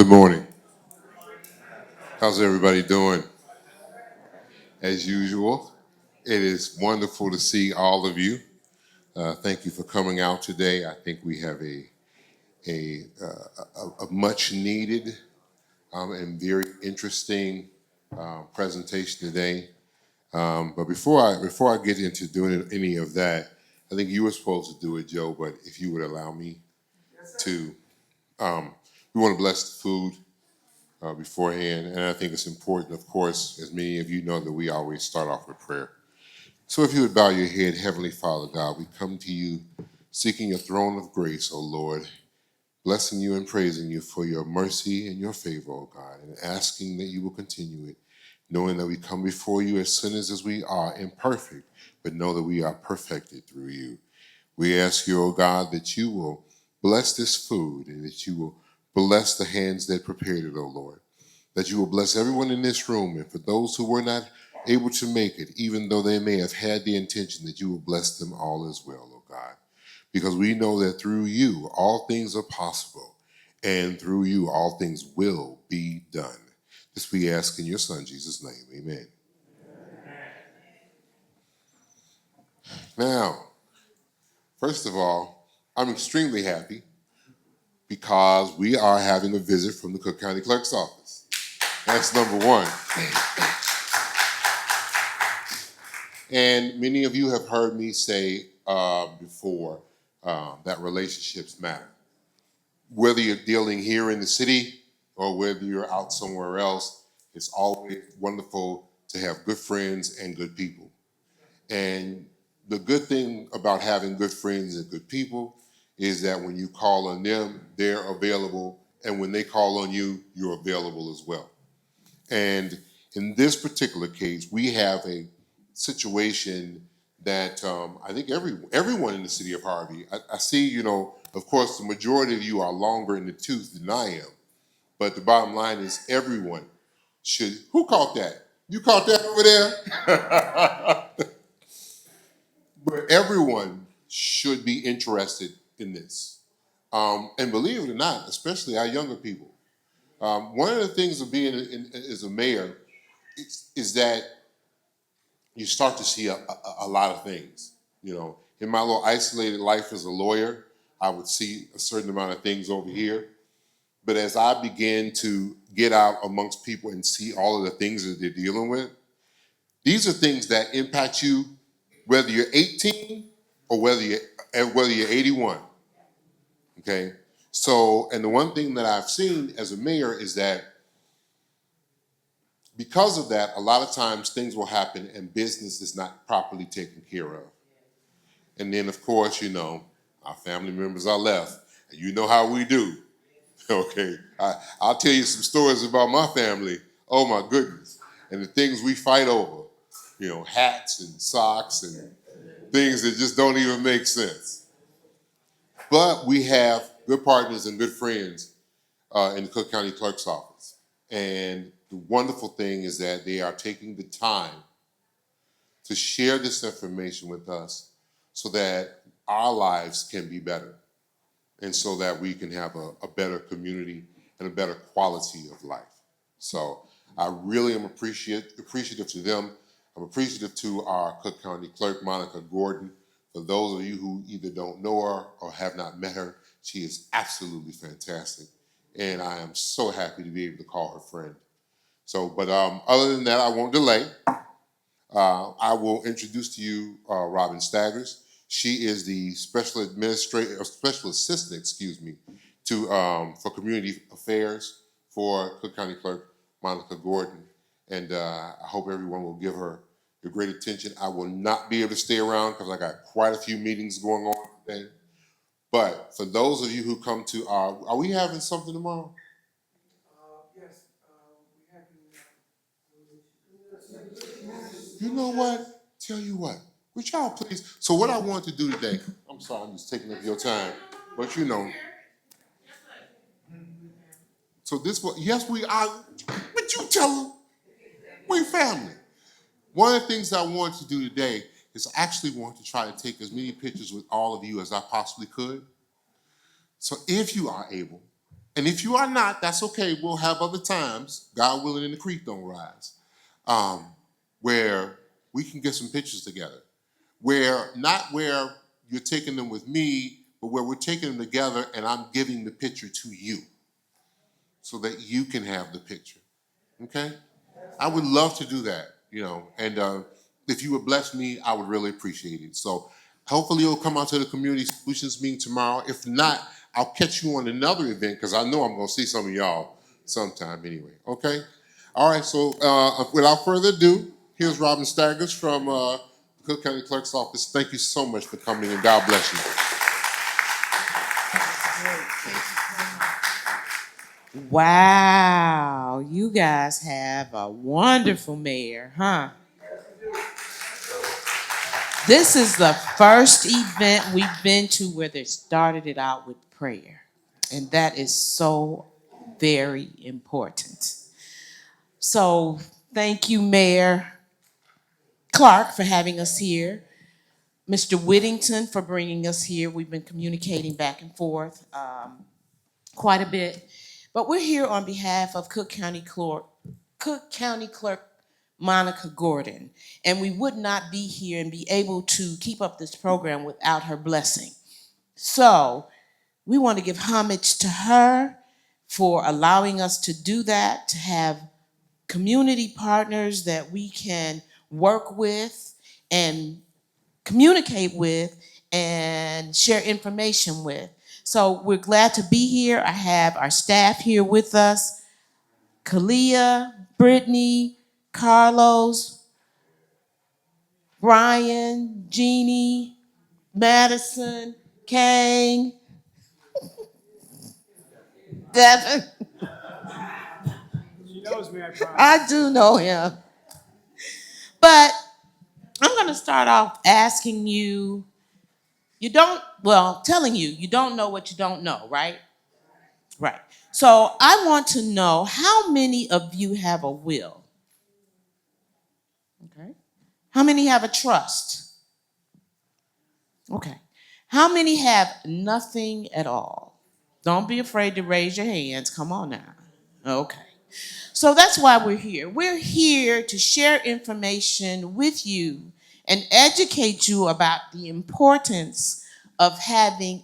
Good morning. How's everybody doing? As usual, it is wonderful to see all of you. Thank you for coming out today. I think we have a much needed and very interesting presentation today. But before I get into doing any of that, I think you were supposed to do it, Joe. But if you would allow me to, we want to bless the food beforehand. And I think it's important, of course, as many of you know, that we always start off with prayer. So if you would bow your head, Heavenly Father God, we come to you seeking your throne of grace, O Lord, blessing you and praising you for your mercy and your favor, O God, and asking that you will continue it, knowing that we come before you as sinners as we are, imperfect, but know that we are perfected through you. We ask you, O God, that you will bless this food and that you will bless the hands that prepared it, O Lord. That you will bless everyone in this room, and for those who were not able to make it, even though they may have had the intention, that you will bless them all as well, O God. Because we know that through you, all things are possible, and through you, all things will be done. This we ask in your Son, Jesus' name. Amen. Now, first of all, I'm extremely happy because we are having a visit from the Cook County Clerk's office. That's number one. And many of you have heard me say before that relationships matter. Whether you're dealing here in the city or whether you're out somewhere else, it's always wonderful to have good friends and good people. And the good thing about having good friends and good people is that when you call on them, they're available. And when they call on you, you're available as well. And in this particular case, we have a situation that I think everyone in the city of Harvey, I see, of course, the majority of you are longer in the tooth than I am. But the bottom line is everyone should. Who caught that? You caught that over there? But everyone should be interested in this. And believe it or not, especially our younger people. One of the things of being as a mayor is that you start to see a lot of things. In my little isolated life as a lawyer, I would see a certain amount of things over here. But as I began to get out amongst people and see all of the things that they're dealing with, these are things that impact you whether you're 18 or whether you're 81. Okay? So, and the one thing that I've seen as a mayor is that because of that, a lot of times things will happen and business is not properly taken care of. And then, of course, our family members are left. And you know how we do. Okay, I'll tell you some stories about my family. Oh my goodness. And the things we fight over, hats and socks and things that just don't even make sense. But we have good partners and good friends in the Cook County Clerk's office. And the wonderful thing is that they are taking the time to share this information with us so that our lives can be better and so that we can have a better community and a better quality of life. So I really am appreciative to them. I'm appreciative to our Cook County Clerk, Monica Gordon. For those of you who either don't know her or have not met her, she is absolutely fantastic. And I am so happy to be able to call her friend. So, but other than that, I won't delay. I will introduce to you Robin Staggers. She is the special assistant, to for community affairs for Cook County Clerk Monica Gordon, and I hope everyone will give her your great attention. I will not be able to stay around because I got quite a few meetings going on today. But for those of you who come to are we having something tomorrow? You know what? Tell you what. Would y'all please? So what I want to do today, I'm sorry, I'm just taking up your time, but so this what? Yes, we are. But you tell them we family. One of the things I want to do today is I actually want to try to take as many pictures with all of you as I possibly could. So if you are able, And if you are not, that's okay. We'll have other times, God willing, and the creek don't rise, um, where we can get some pictures together. Where not where you're taking them with me, but where we're taking them together and I'm giving the picture to you so that you can have the picture. Okay? I would love to do that, and if you would bless me, I would really appreciate it. So hopefully you'll come out to the Community Solutions meeting tomorrow. If not, I'll catch you on another event because I know I'm going to see some of y'all sometime anyway. Okay? All right, so without further ado, here's Robin Staggers from the Cook County Clerk's Office. Thank you so much for coming and God bless you. Wow, you guys have a wonderful mayor, huh? This is the first event we've been to where they started it out with prayer. And that is so very important. So thank you, Mayor Clark, for having us here. Mr. Whittington for bringing us here. We've been communicating back and forth quite a bit. But we're here on behalf of Cook County Clerk Monica Gordon. And we would not be here and be able to keep up this program without her blessing. So we want to give homage to her for allowing us to do that, to have community partners that we can work with and communicate with and share information with. So we're glad to be here. I have our staff here with us: Kalia, Brittany, Carlos, Brian, Jeannie, Madison, Kang, Devin. She knows me, I promise. I do know him. But I'm going to start off asking you, telling you, you don't know what you don't know, right? Right. So I want to know, how many of you have a will? Okay. How many have a trust? Okay. How many have nothing at all? Don't be afraid to raise your hands. Come on now. Okay. So that's why we're here. We're here to share information with you and educate you about the importance of having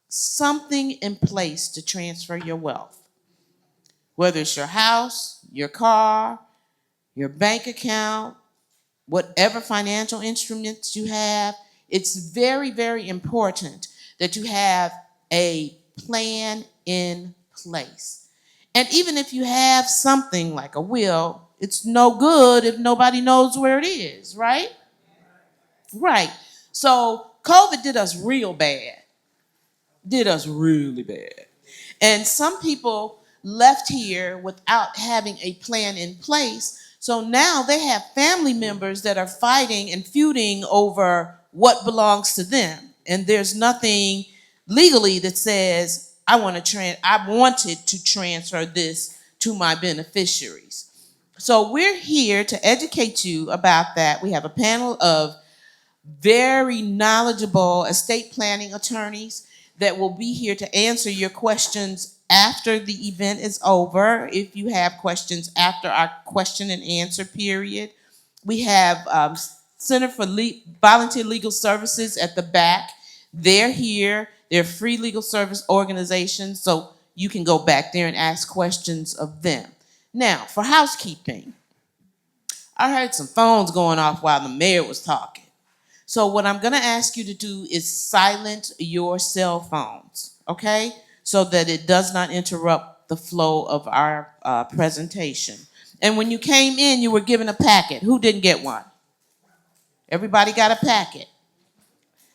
something in place to transfer your wealth. Whether it's your house, your car, your bank account, whatever financial instruments you have, it's very, very important that you have a plan in place. And even if you have something like a will, it's no good if nobody knows where it is, right? Right. So COVID did us real bad. Did us really bad. And some people left here without having a plan in place. So now they have family members that are fighting and feuding over what belongs to them. And there's nothing legally that says, I wanted to transfer this to my beneficiaries. So we're here to educate you about that. We have a panel of very knowledgeable estate planning attorneys that will be here to answer your questions after the event is over. If you have questions after our question and answer period, we have Center for Volunteer Legal Services at the back. They're here. They're free legal service organizations, so you can go back there and ask questions of them. Now, for housekeeping, I heard some phones going off while the mayor was talking. So what I'm going to ask you to do is silence your cell phones, okay? So that it does not interrupt the flow of our presentation. And when you came in, you were given a packet. Who didn't get one? Everybody got a packet.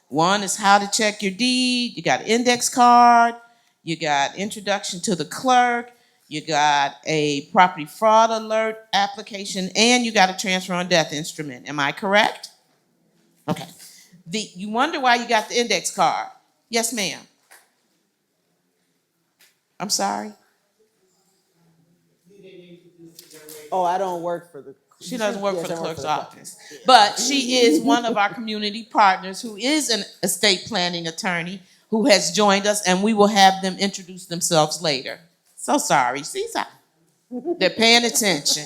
One is how to check your deed. You got an index card. You got introduction to the clerk. You got a property fraud alert application, and you got a transfer on death instrument. Am I correct? Okay. You wonder why you got the index card. Yes, ma'am. I'm sorry. Oh, I don't work for the. She doesn't work Yes, for the I work clerk's for the clerk. office. But she is one of our community partners who is an estate planning attorney who has joined us, and we will have them introduce themselves later. So sorry. See, they're paying attention.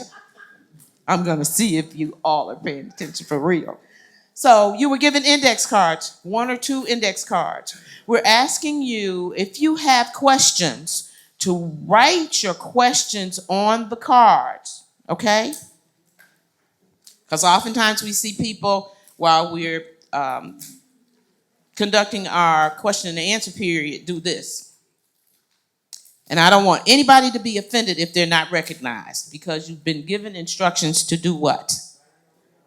I'm going to see if you all are paying attention for real. So you were given index cards, 1 or 2 index cards. We're asking you, if you have questions, to write your questions on the cards, okay? Because oftentimes we see people while we're conducting our question and answer period do this. And I don't want anybody to be offended if they're not recognized, because you've been given instructions to do what?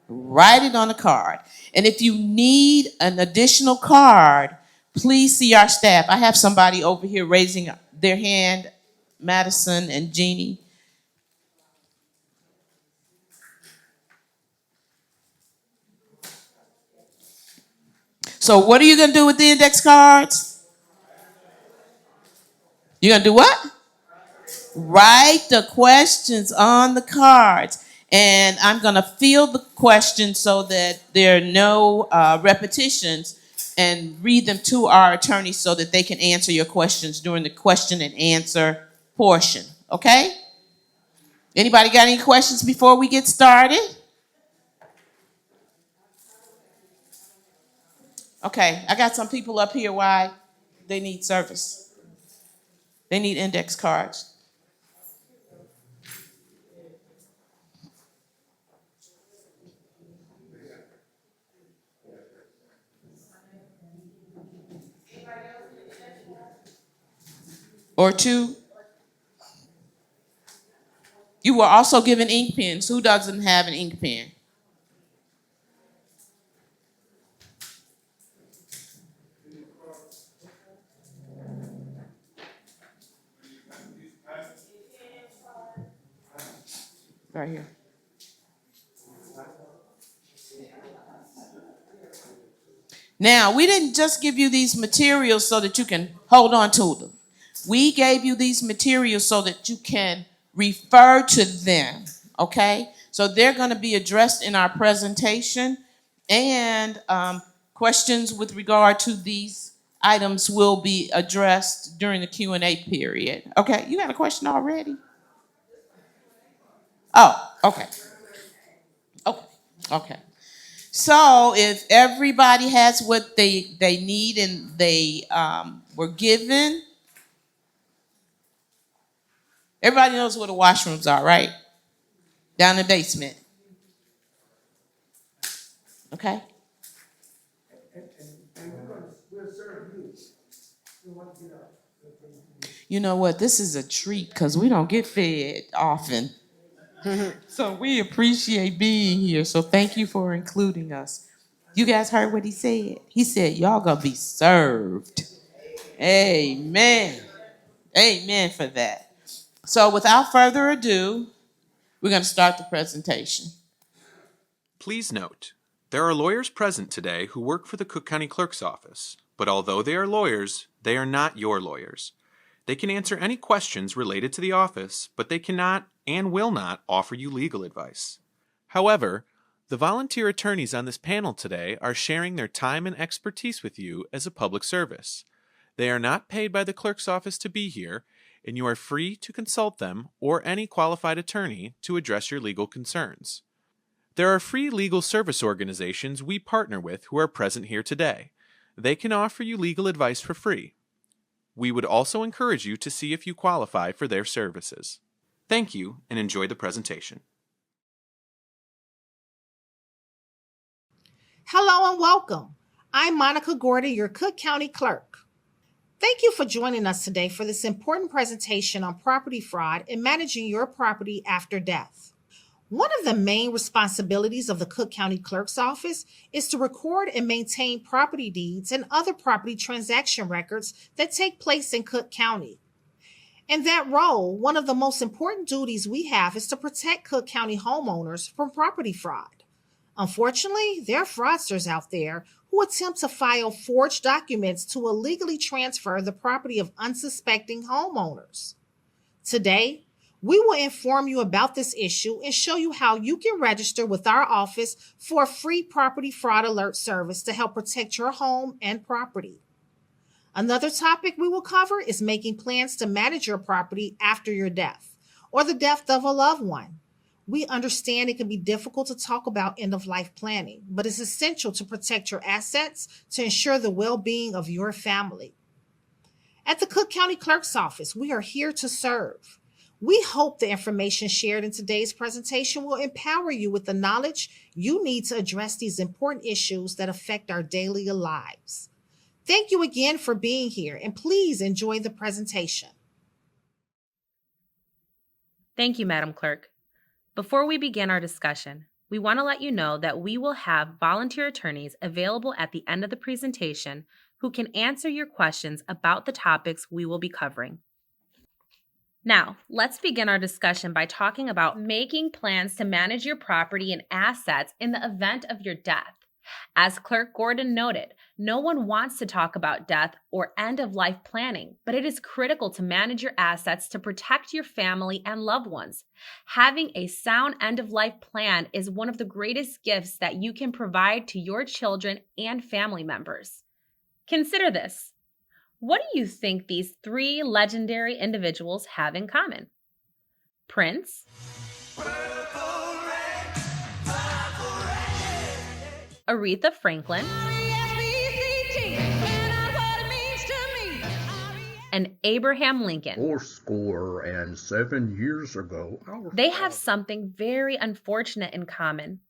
Write it on a card. And if you need an additional card, please see our staff. I have somebody over here raising their hand, Madison and Jeannie. So what are you going to do with the index cards? You're going to do what? Write the questions on the cards. And I'm going to field the questions so that there are no repetitions, and read them to our attorneys so that they can answer your questions during the question and answer portion. Okay? Anybody got any questions before we get started? Okay, I got some people up here why they need service. They need index cards. Or 2. You were also given ink pens. Who doesn't have an ink pen? Right here. Now, we didn't just give you these materials so that you can hold on to them. We gave you these materials so that you can refer to them, okay? So they're going to be addressed in our presentation, and questions with regard to these items will be addressed during the Q&A period. Okay, you got a question already? Oh, okay. Okay, okay. So if everybody has what they need and they were given, everybody knows where the washrooms are, right? Down in the basement. Okay? You know what? This is a treat because we don't get fed often. So we appreciate being here. So thank you for including us. You guys heard what he said? He said, y'all gonna be served. Amen. Amen for that. So without further ado, we're going to start the presentation. Please note, there are lawyers present today who work for the Cook County Clerk's Office, but although they are lawyers, they are not your lawyers. They can answer any questions related to the office, but they cannot and will not offer you legal advice. However, the volunteer attorneys on this panel today are sharing their time and expertise with you as a public service. They are not paid by the clerk's office to be here, and you are free to consult them or any qualified attorney to address your legal concerns. There are free legal service organizations we partner with who are present here today. They can offer you legal advice for free. We would also encourage you to see if you qualify for their services. Thank you, and enjoy the presentation. Hello and welcome. I'm Monica Gordon, your Cook County Clerk. Thank you for joining us today for this important presentation on property fraud and managing your property after death. One of the main responsibilities of the Cook County Clerk's Office is to record and maintain property deeds and other property transaction records that take place in Cook County. In that role, one of the most important duties we have is to protect Cook County homeowners from property fraud. Unfortunately, there are fraudsters out there who attempt to file forged documents to illegally transfer the property of unsuspecting homeowners. Today, we will inform you about this issue and show you how you can register with our office for a free property fraud alert service to help protect your home and property. Another topic we will cover is making plans to manage your property after your death or the death of a loved one. We understand it can be difficult to talk about end of life planning, but it's essential to protect your assets to ensure the well being of your family. At the Cook County Clerk's Office, we are here to serve. We hope the information shared in today's presentation will empower you with the knowledge you need to address these important issues that affect our daily lives. Thank you again for being here, and please enjoy the presentation. Thank you, Madam Clerk. Before we begin our discussion, we want to let you know that we will have volunteer attorneys available at the end of the presentation who can answer your questions about the topics we will be covering. Now, let's begin our discussion by talking about making plans to manage your property and assets in the event of your death. As Clerk Gordon noted, no one wants to talk about death or end-of-life planning, but it is critical to manage your assets to protect your family and loved ones. Having a sound end-of-life plan is one of the greatest gifts that you can provide to your children and family members. Consider this. What do you think these three legendary individuals have in common? Prince, Aretha Franklin, and Abraham Lincoln. 87 years ago. They have something very unfortunate in common.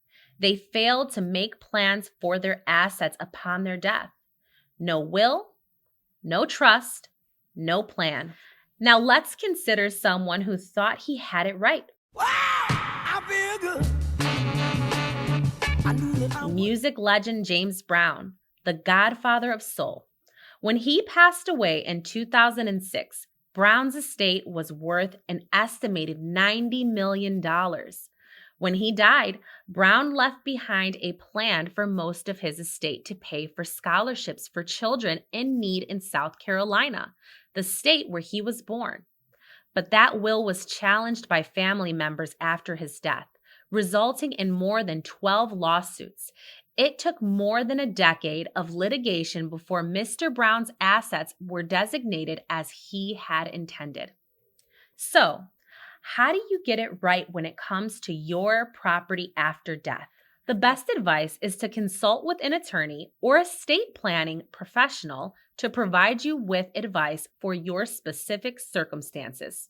They failed to make plans for their assets upon their death. No will, no trust, no plan. Now let's consider someone who thought he had it right. Wow, I feel good. Music legend James Brown, the godfather of soul. When he passed away in 2006, Brown's estate was worth an estimated $90 million. When he died, Brown left behind a plan for most of his estate to pay for scholarships for children in need in South Carolina, the state where he was born. But that will was challenged by family members after his death, resulting in more than 12 lawsuits. It took more than a decade of litigation before Mr. Brown's assets were designated as he had intended. So, how do you get it right when it comes to your property after death? The best advice is to consult with an attorney or estate planning professional to provide you with advice for your specific circumstances.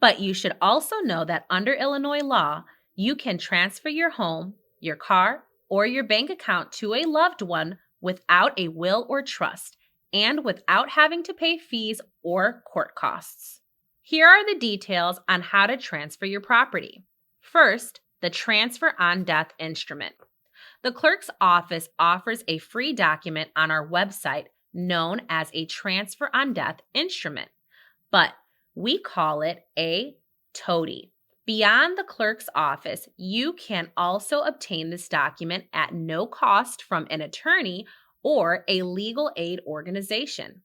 But you should also know that under Illinois law, you can transfer your home, your car, or your bank account to a loved one without a will or trust and without having to pay fees or court costs. Here are the details on how to transfer your property. First, the transfer on death instrument. The clerk's office offers a free document on our website known as a transfer on death instrument, but we call it a TODI. Beyond the clerk's office, you can also obtain this document at no cost from an attorney or a legal aid organization.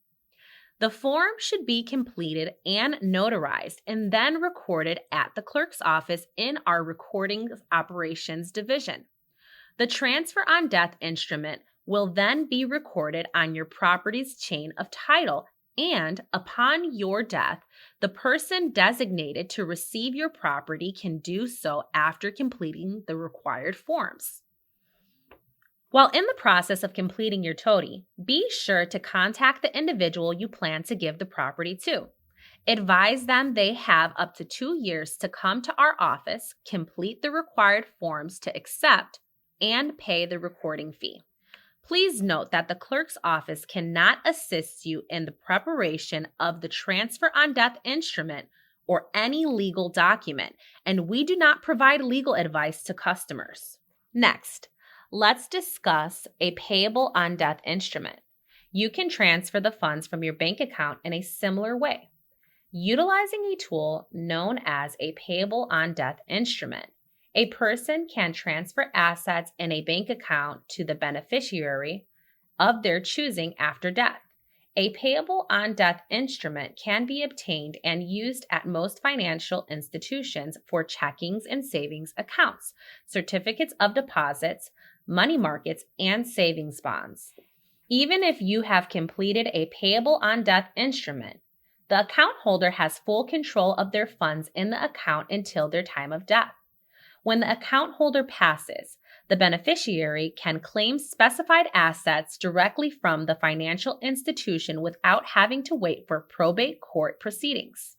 The form should be completed and notarized and then recorded at the clerk's office in our recording operations division. The transfer on death instrument will then be recorded on your property's chain of title, and upon your death, the person designated to receive your property can do so after completing the required forms. While in the process of completing your TODI, be sure to contact the individual you plan to give the property to. Advise them they have up to 2 years to come to our office, complete the required forms to accept, and pay the recording fee. Please note that the clerk's office cannot assist you in the preparation of the transfer on death instrument or any legal document, and we do not provide legal advice to customers. Next, let's discuss a payable on death instrument. You can transfer the funds from your bank account in a similar way. Utilizing a tool known as a payable on death instrument, a person can transfer assets in a bank account to the beneficiary of their choosing after death. A payable on death instrument can be obtained and used at most financial institutions for checkings and savings accounts, certificates of deposits, money markets, and savings bonds. Even if you have completed a payable on death instrument, the account holder has full control of their funds in the account until their time of death. When the account holder passes, the beneficiary can claim specified assets directly from the financial institution without having to wait for probate court proceedings.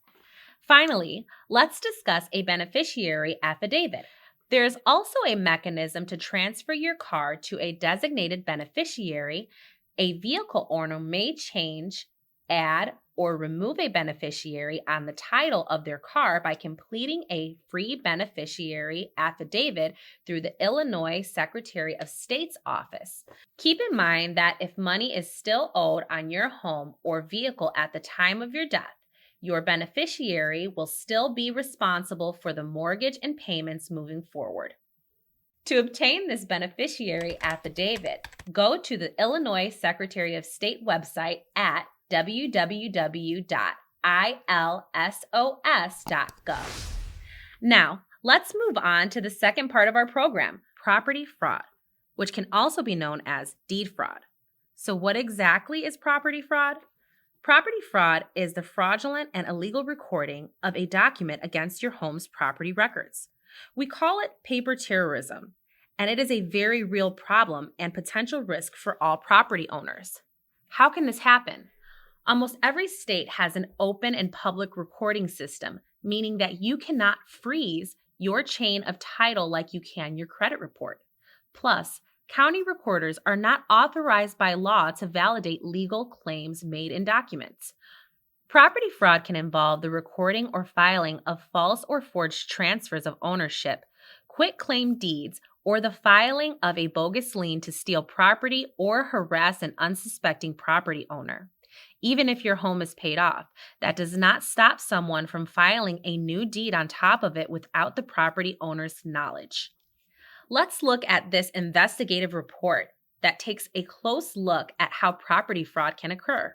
Finally, let's discuss a beneficiary affidavit. There is also a mechanism to transfer your car to a designated beneficiary. A vehicle owner may change, add, or remove a beneficiary on the title of their car by completing a free beneficiary affidavit through the Illinois Secretary of State's office. Keep in mind that if money is still owed on your home or vehicle at the time of your death, your beneficiary will still be responsible for the mortgage and payments moving forward. To obtain this beneficiary affidavit, go to the Illinois Secretary of State website at www.ilsos.gov. Now, let's move on to the second part of our program, property fraud, which can also be known as deed fraud. So what exactly is property fraud? Property fraud is the fraudulent and illegal recording of a document against your home's property records. We call it paper terrorism, and it is a very real problem and potential risk for all property owners. How can this happen? Almost every state has an open and public recording system, meaning that you cannot freeze your chain of title like you can your credit report. Plus, county recorders are not authorized by law to validate legal claims made in documents. Property fraud can involve the recording or filing of false or forged transfers of ownership, quitclaim deeds, or the filing of a bogus lien to steal property or harass an unsuspecting property owner. Even if your home is paid off, that does not stop someone from filing a new deed on top of it without the property owner's knowledge. Let's look at this investigative report that takes a close look at how property fraud can occur.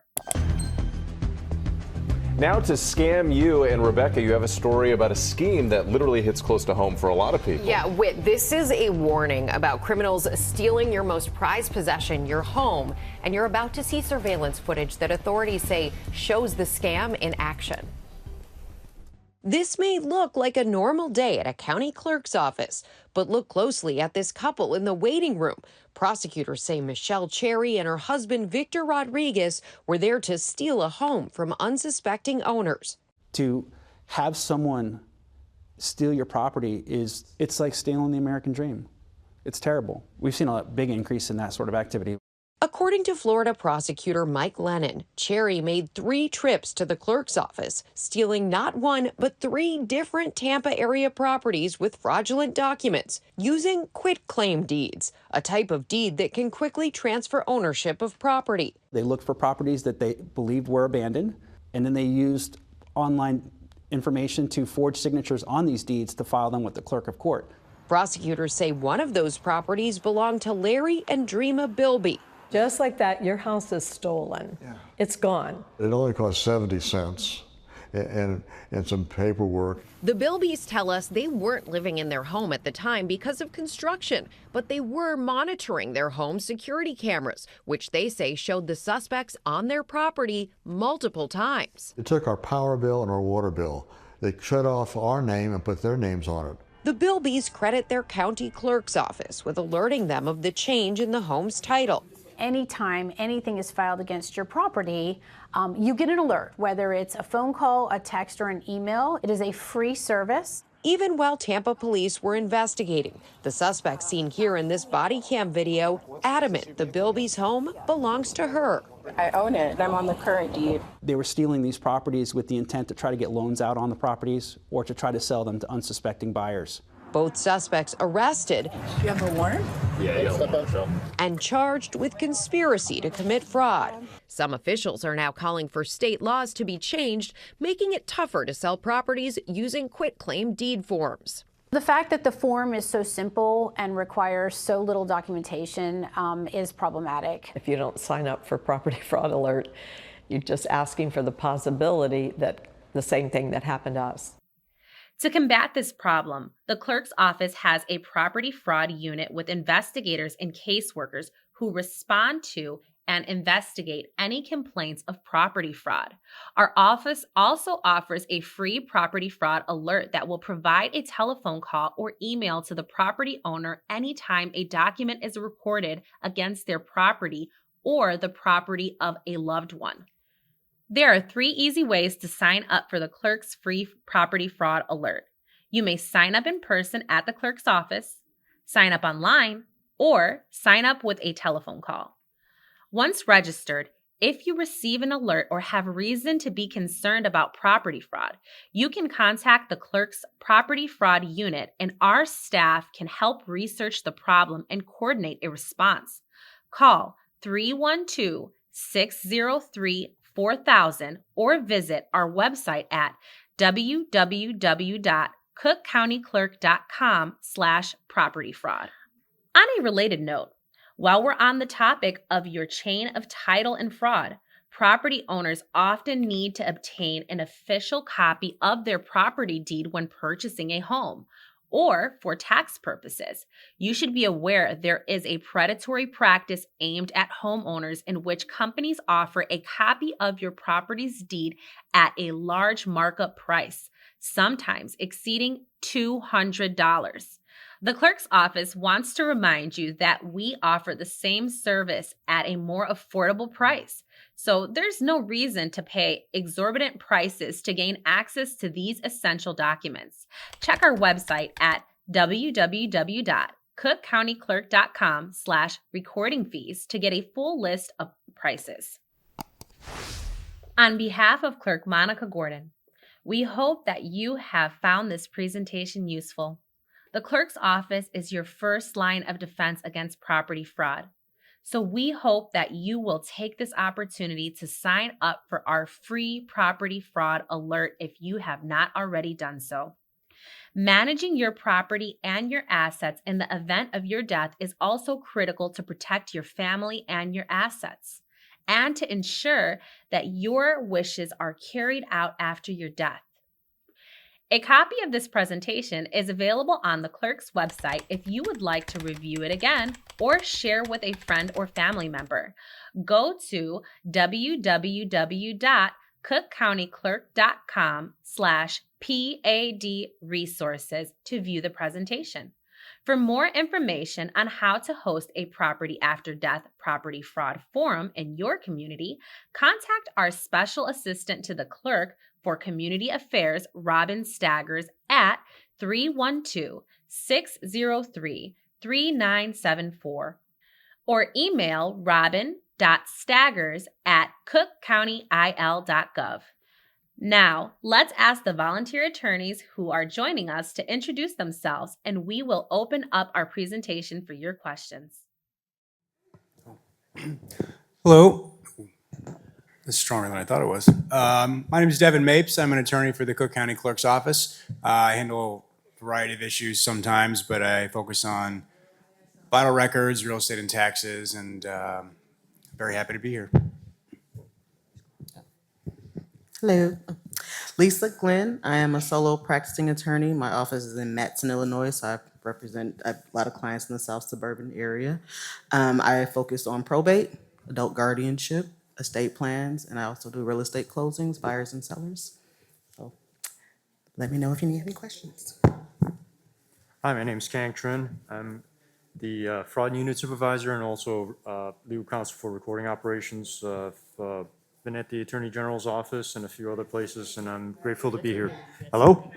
Now to Scam You, and Rebecca, you have a story about a scheme that literally hits close to home for a lot of people. Yeah, Whit, this is a warning about criminals stealing your most prized possession, your home, and you're about to see surveillance footage that authorities say shows the scam in action. This may look like a normal day at a county clerk's office, but look closely at this couple in the waiting room. Prosecutors say Michelle Cherry and her husband Victor Rodriguez were there to steal a home from unsuspecting owners. To have someone steal your property it's like stealing the American dream. It's terrible. We've seen a big increase in that sort of activity. According to Florida prosecutor Mike Lennon, Cherry made 3 trips to the clerk's office, stealing not 1, but 3 different Tampa area properties with fraudulent documents, using quitclaim deeds, a type of deed that can quickly transfer ownership of property. They looked for properties that they believed were abandoned, and then they used online information to forge signatures on these deeds to file them with the clerk of court. Prosecutors say one of those properties belonged to Larry and Dreama Bilby. Just like that, your house is stolen. Yeah. It's gone. It only cost 70 cents and some paperwork. The Bilbys tell us they weren't living in their home at the time because of construction, but they were monitoring their home security cameras, which they say showed the suspects on their property multiple times. They took our power bill and our water bill. They shut off our name and put their names on it. The Bilbys credit their county clerk's office with alerting them of the change in the home's title. Anytime anything is filed against your property, you get an alert, whether it's a phone call, a text, or an email. It is a free service. Even while Tampa police were investigating, the suspect seen here in this body cam video adamant the Bilby's home belongs to her. I own it. I'm on the current deed. They were stealing these properties with the intent to try to get loans out on the properties or to try to sell them to unsuspecting buyers. Both suspects arrested. You have a warrant? Yeah. And charged with conspiracy to commit fraud. Some officials are now calling for state laws to be changed, making it tougher to sell properties using quitclaim deed forms. The fact that the form is so simple and requires so little documentation is problematic. If you don't sign up for Property Fraud Alert, you're just asking for the possibility that the same thing that happened to us. To combat this problem, the clerk's office has a property fraud unit with investigators and caseworkers who respond to and investigate any complaints of property fraud. Our office also offers a free property fraud alert that will provide a telephone call or email to the property owner anytime a document is recorded against their property or the property of a loved one. There are 3 easy ways to sign up for the clerk's free property fraud alert. You may sign up in person at the clerk's office, sign up online, or sign up with a telephone call. Once registered, if you receive an alert or have reason to be concerned about property fraud, you can contact the clerk's property fraud unit and our staff can help research the problem and coordinate a response. Call 312-603-4000 or visit our website at www.cookcountyclerk.com/property-fraud. On a related note, while we're on the topic of your chain of title and fraud, property owners often need to obtain an official copy of their property deed when purchasing a home or for tax purposes. You should be aware there is a predatory practice aimed at homeowners in which companies offer a copy of your property's deed at a large markup price, sometimes exceeding $200. The clerk's office wants to remind you that we offer the same service at a more affordable price. So there's no reason to pay exorbitant prices to gain access to these essential documents. Check our website at www.cookcountyclerk.com/recording fees to get a full list of prices. On behalf of Clerk Monica Gordon, we hope that you have found this presentation useful. The clerk's office is your first line of defense against property fraud. So we hope that you will take this opportunity to sign up for our free property fraud alert if you have not already done so. Managing your property and your assets in the event of your death is also critical to protect your family and your assets, and to ensure that your wishes are carried out after your death. A copy of this presentation is available on the clerk's website if you would like to review it again or share with a friend or family member. Go to www.cookcountyclerk.com/PAD resources to view the presentation. For more information on how to host a property after death property fraud forum in your community, contact our special assistant to the clerk for Community Affairs, Robin Staggers, at 312-603-3974 or email robin.staggers@cookcountyil.gov. Now, let's ask the volunteer attorneys who are joining us to introduce themselves, and we will open up our presentation for your questions. Hello. This is stronger than I thought it was. My name is Devin Mapes. I'm an attorney for the Cook County Clerk's Office. I handle a variety of issues sometimes, but I focus on vital records, real estate, and taxes, and very happy to be here. Hello, Lisa Glenn. I am a solo practicing attorney. My office is in Matson, Illinois, so I represent a lot of clients in the South Suburban area. I focus on probate, adult guardianship, estate plans, and I also do real estate closings, buyers and sellers. So let me know if you need any questions. Hi, my name is Kang Trun. I'm the fraud unit supervisor and also legal counsel for recording operations. I've been at the Attorney General's office and a few other places, and I'm grateful to be here. Hello?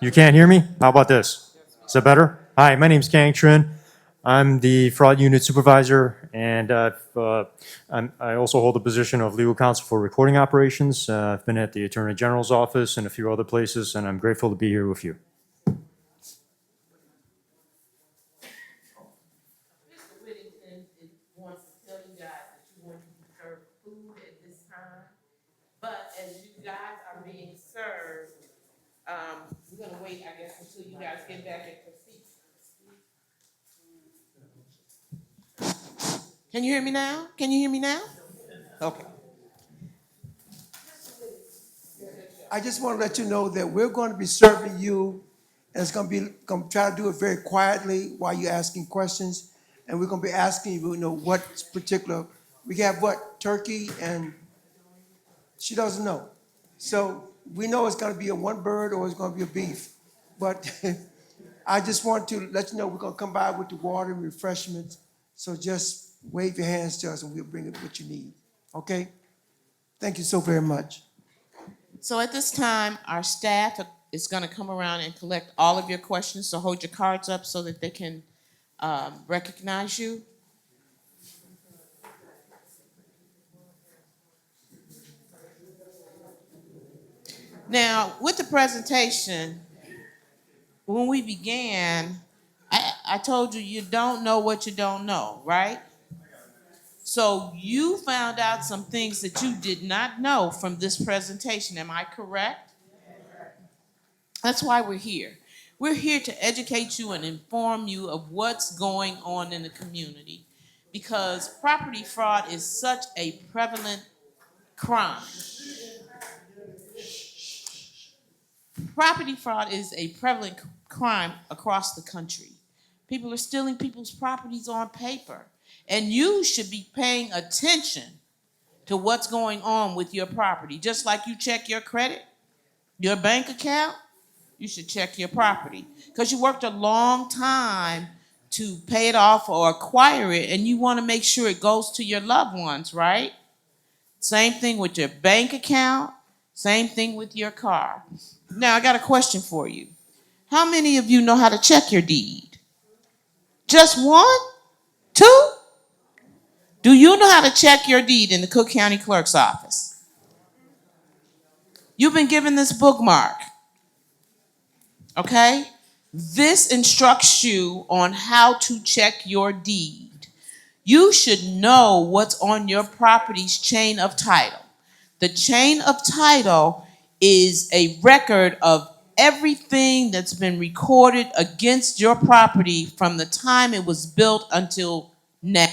You can't hear me? How about this? Is that better? Hi, my name is Kang Trun. I'm the fraud unit supervisor, and I also hold the position of legal counsel for recording operations. I've been at the Attorney General's office and a few other places, and I'm grateful to be here with you. Mr. Whittington wants to tell you guys that you want to be served food at this time, but as you guys are being served, we're gonna wait, I guess, until you guys get back at your seats. Can you hear me now? Can you hear me now? Okay. I just want to let you know that we're going to be serving you, and it's going to try to do it very quietly while you're asking questions, and we're going to be asking you, what particular We have what, turkey, and she doesn't know. So we know it's gonna be a one bird or it's gonna be a beef. But I just want to let you know we're gonna come by with the water and refreshments. So just wave your hands to us and we'll bring it what you need, okay? Thank you so very much. So at this time, our staff is going to come around and collect all of your questions. So hold your cards up so that they can recognize you. Now, with the presentation, when we began, I told you you don't know what you don't know, right? So you found out some things that you did not know from this presentation. Am I correct? That's why we're here. We're here to educate you and inform you of what's going on in the community, because property fraud is such a prevalent crime. Property fraud is a prevalent crime across the country. People are stealing people's properties on paper. And you should be paying attention to what's going on with your property. Just like you check your credit, your bank account, you should check your property. Because you worked a long time to pay it off or acquire it, and you want to make sure it goes to your loved ones, right? Same thing with your bank account, same thing with your car. Now, I got a question for you. How many of you know how to check your deed? Just one? Two? Do you know how to check your deed in the Cook County Clerk's office? You've been given this bookmark, okay? This instructs you on how to check your deed. You should know what's on your property's chain of title. The chain of title is a record of everything that's been recorded against your property from the time it was built until now.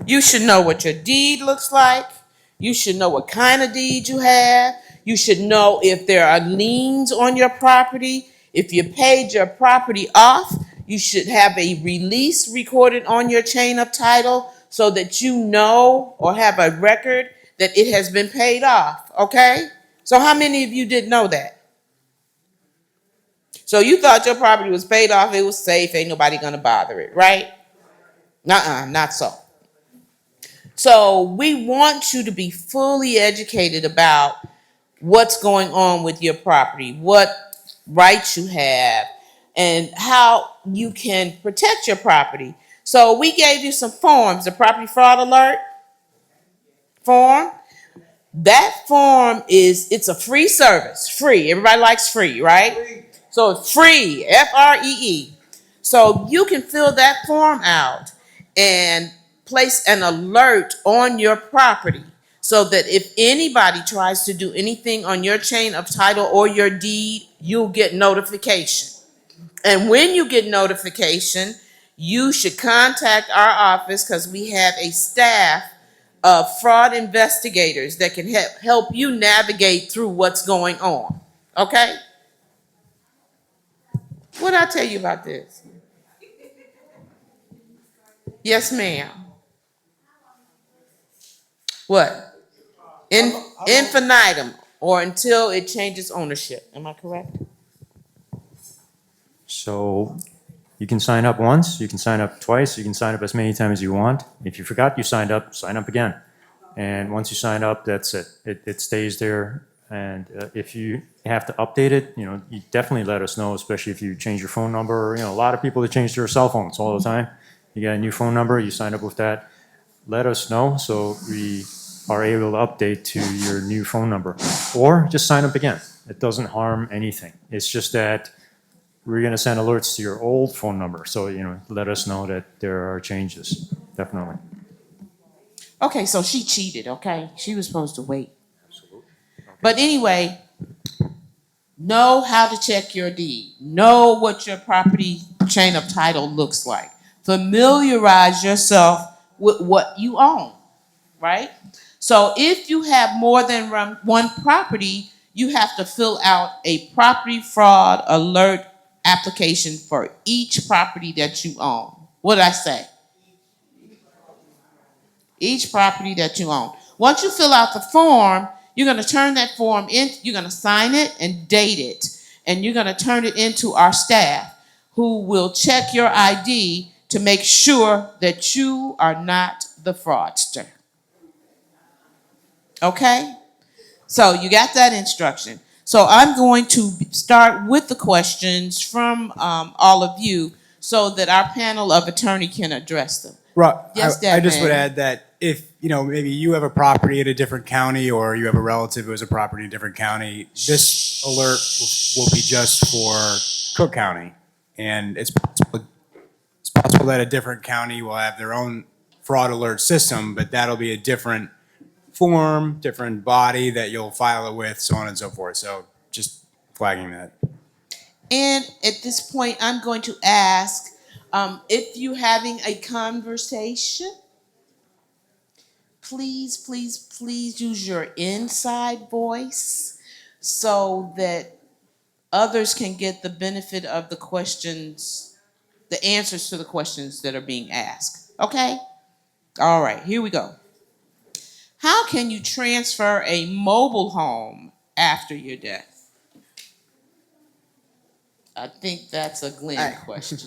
You should know what your deed looks like. You should know what kind of deed you have. You should know if there are liens on your property. If you paid your property off, you should have a release recorded on your chain of title so that you know or have a record that it has been paid off, okay? So how many of you didn't know that? So you thought your property was paid off, it was safe, ain't nobody gonna bother it, right? Nuh-uh, not so. So we want you to be fully educated about what's going on with your property, what rights you have, and how you can protect your property. So we gave you some forms, the property fraud alert form. That form it's a free service, free. Everybody likes free, right? Free. So it's free, F-R-E-E. So you can fill that form out and place an alert on your property so that if anybody tries to do anything on your chain of title or your deed, you'll get notification. And when you get notification, you should contact our office because we have a staff of fraud investigators that can help you navigate through what's going on. Okay? What did I tell you about this? Yes, ma'am. What? Infinitum, or until it changes ownership. Am I correct? So you can sign up once, you can sign up twice, you can sign up as many times as you want. If you forgot you signed up, sign up again. And once you sign up, that's it. It stays there. And if you have to update it, you definitely let us know, especially if you change your phone number. A lot of people that change their cell phones all the time. You got a new phone number, you sign up with that. Let us know so we are able to update to your new phone number. Or just sign up again. It doesn't harm anything. It's just that we're going to send alerts to your old phone number. So, let us know that there are changes. Definitely. Okay, so she cheated, okay? She was supposed to wait. Absolutely. Okay. But anyway, know how to check your deed. Know what your property chain of title looks like. Familiarize yourself with what you own, right? So if you have more than one property, you have to fill out a property fraud alert application for each property that you own. What did I say? Each property that you own. Once you fill out the form, you're going to turn that form in, you're going to sign it and date it, and you're going to turn it into our staff, who will check your ID to make sure that you are not the fraudster. Okay? So you got that instruction. So I'm going to start with the questions from all of you so that our panel of attorney can address them. Right. Yes, I just would Devin. add that if, maybe you have a property in a different county or you have a relative who has a property in a different county, this alert will be just for Cook County. And it's possible that a different county will have their own fraud alert system, but that'll be a different form, different body that you'll file it with, so on and so forth. So just flagging that. And at this point, I'm going to ask if you're having a conversation, please use your inside voice so that others can get the benefit of the questions, the answers to the questions that are being asked. Okay? All right, here we go. How can you transfer a mobile home after your death? I think that's a Glenn question.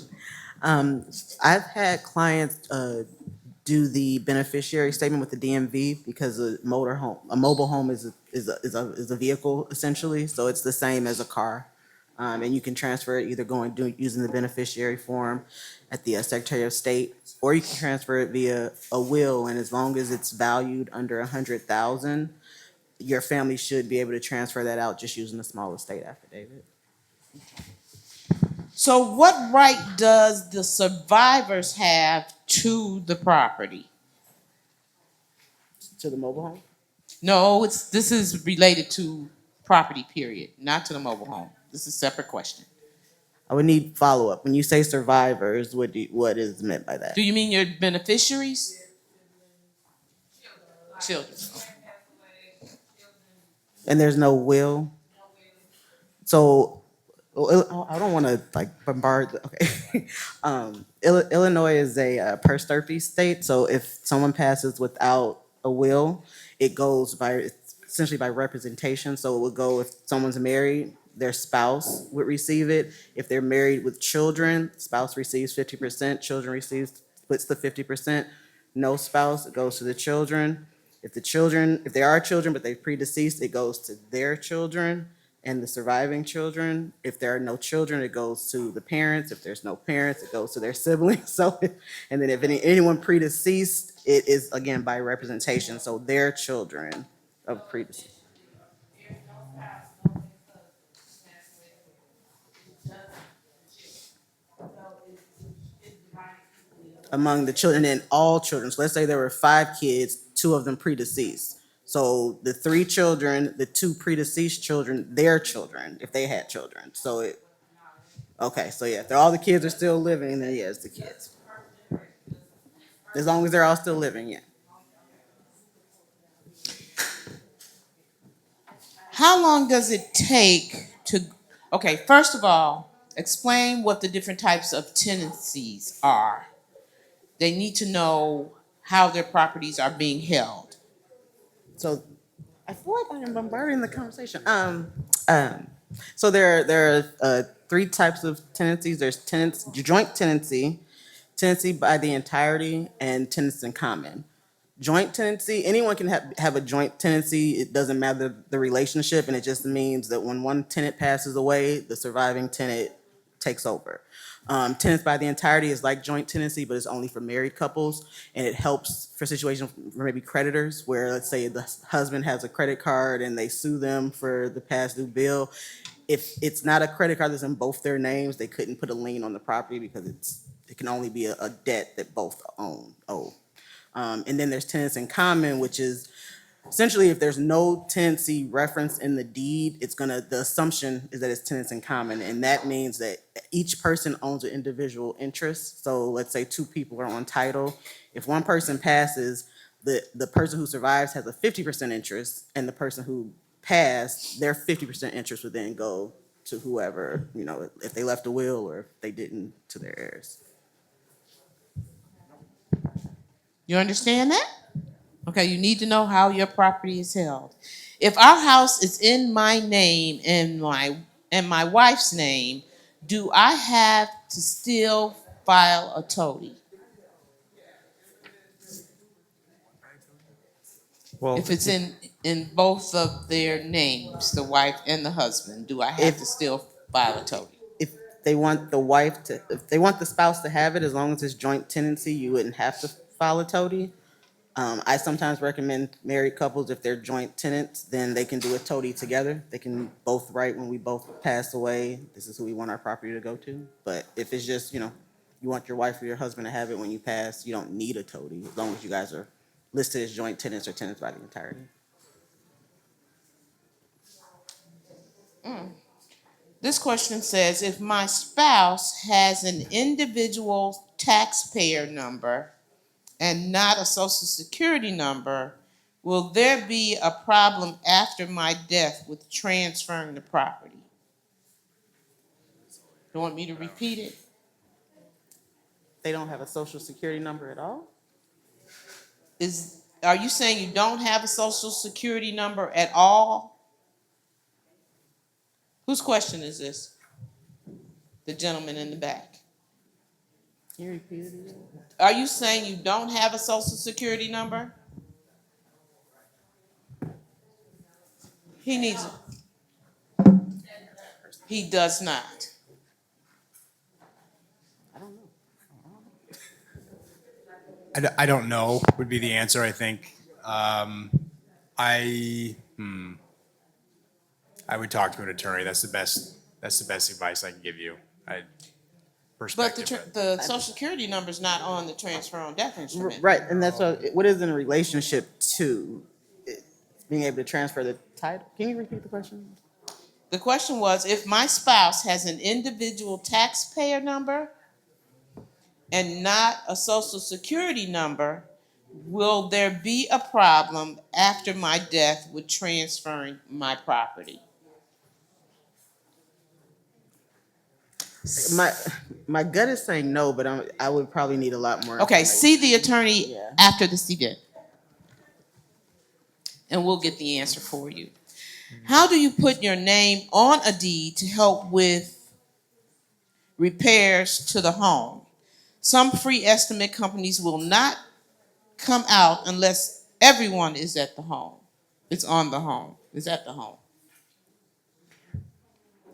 I've had clients do the beneficiary statement with the DMV because a mobile home is a vehicle essentially, so it's the same as a car, and you can transfer it either using the beneficiary form at the Secretary of State, or you can transfer it via a will, and as long as it's valued under $100,000, your family should be able to transfer that out just using a small estate affidavit. So what right does the survivors have to the property? To the mobile home? No, this is related to property, period, not to the mobile home. This is a separate question. I would need follow-up. When you say survivors, what is meant by that? Do you mean your beneficiaries? Children. And there's no will? So, I don't want to bombard. Okay. Illinois is a per stirpe state, so if someone passes without a will, it goes essentially by representation. So it would go, if someone's married, their spouse would receive it. If they're married with children, spouse receives 50%, children splits the 50%. No spouse, it goes to the children. If there are children but they're predeceased, it goes to their children and the surviving children. If there are no children, it goes to the parents. If there's no parents, it goes to their siblings. So, and then if anyone predeceased, it is again by representation. So their children of predeceased. Among the children, and all children. So let's say there were 5 kids, 2 of them predeceased. So the 3 children, the 2 predeceased children, their children, if they had children. So okay, so yeah, if all the kids are still living, then yeah, it's the kids. As long as they're all still living, yeah. How long does it take to, okay, first of all, explain what the different types of tenancies are. They need to know how their properties are being held. So I feel like I am bombarding the conversation. So there are 3 types of tenancies. There's joint tenancy, tenancy by the entirety, and tenants in common. Joint tenancy, anyone can have a joint tenancy. It doesn't matter the relationship, and it just means that when one tenant passes away, the surviving tenant takes over. Tenants by the entirety is like joint tenancy, but it's only for married couples, and it helps for situations for maybe creditors where, let's say, the husband has a credit card and they sue them for the past due bill. If it's not a credit card that's in both their names, they couldn't put a lien on the property because it can only be a debt that both owe. And then there's tenants in common, which is essentially if there's no tenancy reference in the deed, the assumption is that it's tenants in common, and that means that each person owns an individual interest. So let's say 2 people are on title. If one person passes, the person who survives has a 50% interest, and the person who passed, their 50% interest would then go to whoever, if they left a will or if they didn't, to their heirs. You understand that? Okay, you need to know how your property is held. If our house is in my name and my wife's name, do I have to still file a TODI? Well, If it's in both of their names, the wife and the husband, do I have to still file a TODI? If they want the spouse to have it, as long as it's joint tenancy, you wouldn't have to file a TODI. I sometimes recommend married couples, if they're joint tenants, then they can do a TODI together. They can both write when we both pass away, this is who we want our property to go to. But if it's just, you want your wife or your husband to have it when you pass, you don't need a TODI, as long as you guys are listed as joint tenants or tenants by the entirety. This question says, if my spouse has an individual taxpayer number and not a social security number, will there be a problem after my death with transferring the property? You want me to repeat it? They don't have a social security number at all? Are you saying you don't have a social security number at all? Whose question is this? The gentleman in the back. Can you repeat it again? Are you saying you don't have a social security number? He needs it. He does not. I don't know would be the answer, I think. I would talk to an attorney. That's the best advice I can give you. But the social security number is not on the transfer on death instrument. Right, and that's what is in relationship to being able to transfer the title. Can you repeat the question? The question was, if my spouse has an individual taxpayer number and not a social security number, will there be a problem after my death with transferring my property? My gut is saying no, but I would probably need a lot more. Okay, see the attorney after this event, and we'll get the answer for you. How do you put your name on a deed to help with repairs to the home? Some free estimate companies will not come out unless everyone is at the home. It's on the home. It's at the home.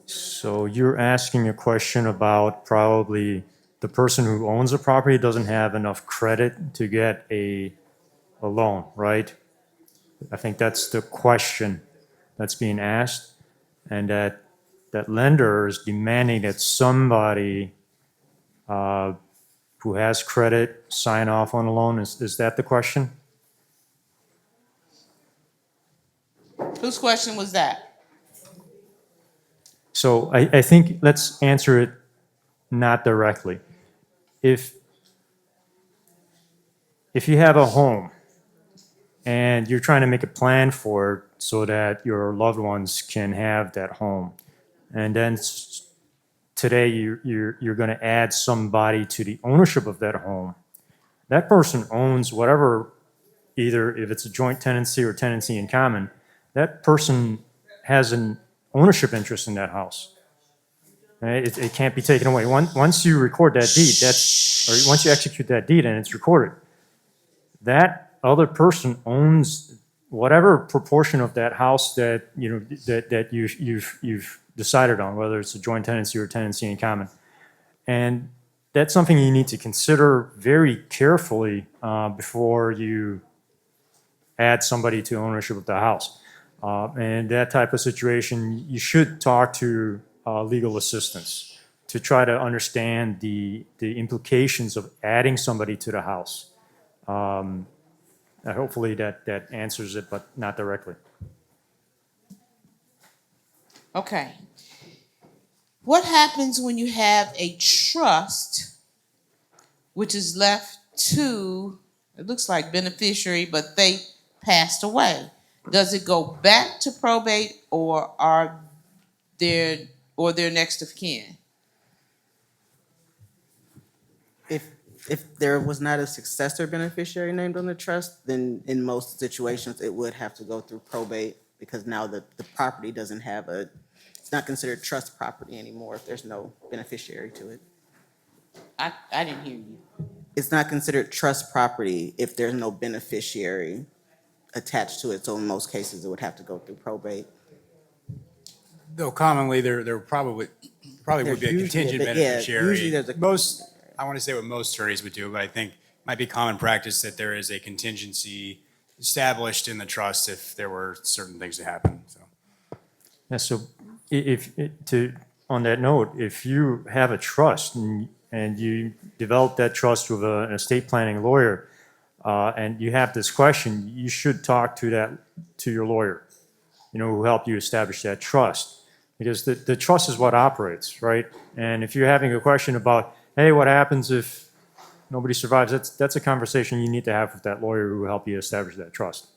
So you're asking a question about probably the person who owns the property doesn't have enough credit to get a loan, right? I think that's the question that's being asked, and that lender is demanding that somebody who has credit sign off on a loan. Is that the question? Whose question was that? So I think let's answer it not directly. If you have a home and you're trying to make a plan for it so that your loved ones can have that home, and then today you're going to add somebody to the ownership of that home, that person owns whatever, either if it's a joint tenancy or tenancy in common, that person has an ownership interest in that house. Right? It can't be taken away. Once you record that deed, or once you execute that deed and it's recorded, that other person owns whatever proportion of that house that you've decided on, whether it's a joint tenancy or tenancy in common. And that's something you need to consider very carefully before you add somebody to ownership of the house. And that type of situation, you should talk to legal assistance to try to understand the implications of adding somebody to the house. Hopefully that answers it, but not directly. Okay. What happens when you have a trust which is left to, it looks like beneficiary, but they passed away? Does it go back to probate, or are there or their next of kin? If there was not a successor beneficiary named on the trust, then in most situations, it would have to go through probate because now the property doesn't have it's not considered trust property anymore if there's no beneficiary to it. I didn't hear you. It's not considered trust property if there's no beneficiary attached to it. So in most cases, it would have to go through probate. Though commonly there probably would be a There's usually contingent a- yeah, beneficiary. usually there's a- Most, I want to say what most attorneys would do, but I think it might be common practice that there is a contingency established in the trust if there were certain things to happen, so. Yeah, so on that note, if you have a trust and you develop that trust with an estate planning lawyer, and you have this question, you should talk to your lawyer, who helped you establish that trust. Because the trust is what operates, right? And if you're having a question about, hey, what happens if nobody survives, that's a conversation you need to have with that lawyer who helped you establish that trust.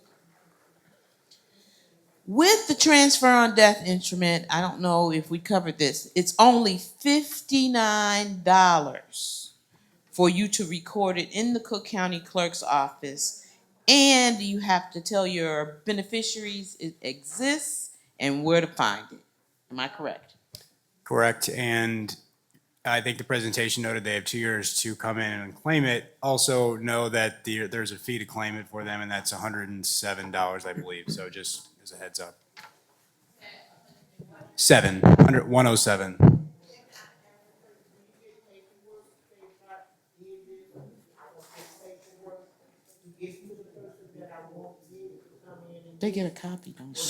With the transfer on death instrument, I don't know if we covered this, it's only $59 for you to record it in the Cook County Clerk's office, and you have to tell your beneficiaries it exists and where to find it. Am I correct? Correct, and I think the presentation noted they have 2 years to come in and claim it. Also know that there's a fee to claim it for them, and that's $107, I believe, so just as a heads up. 107. They get a copy, don't they?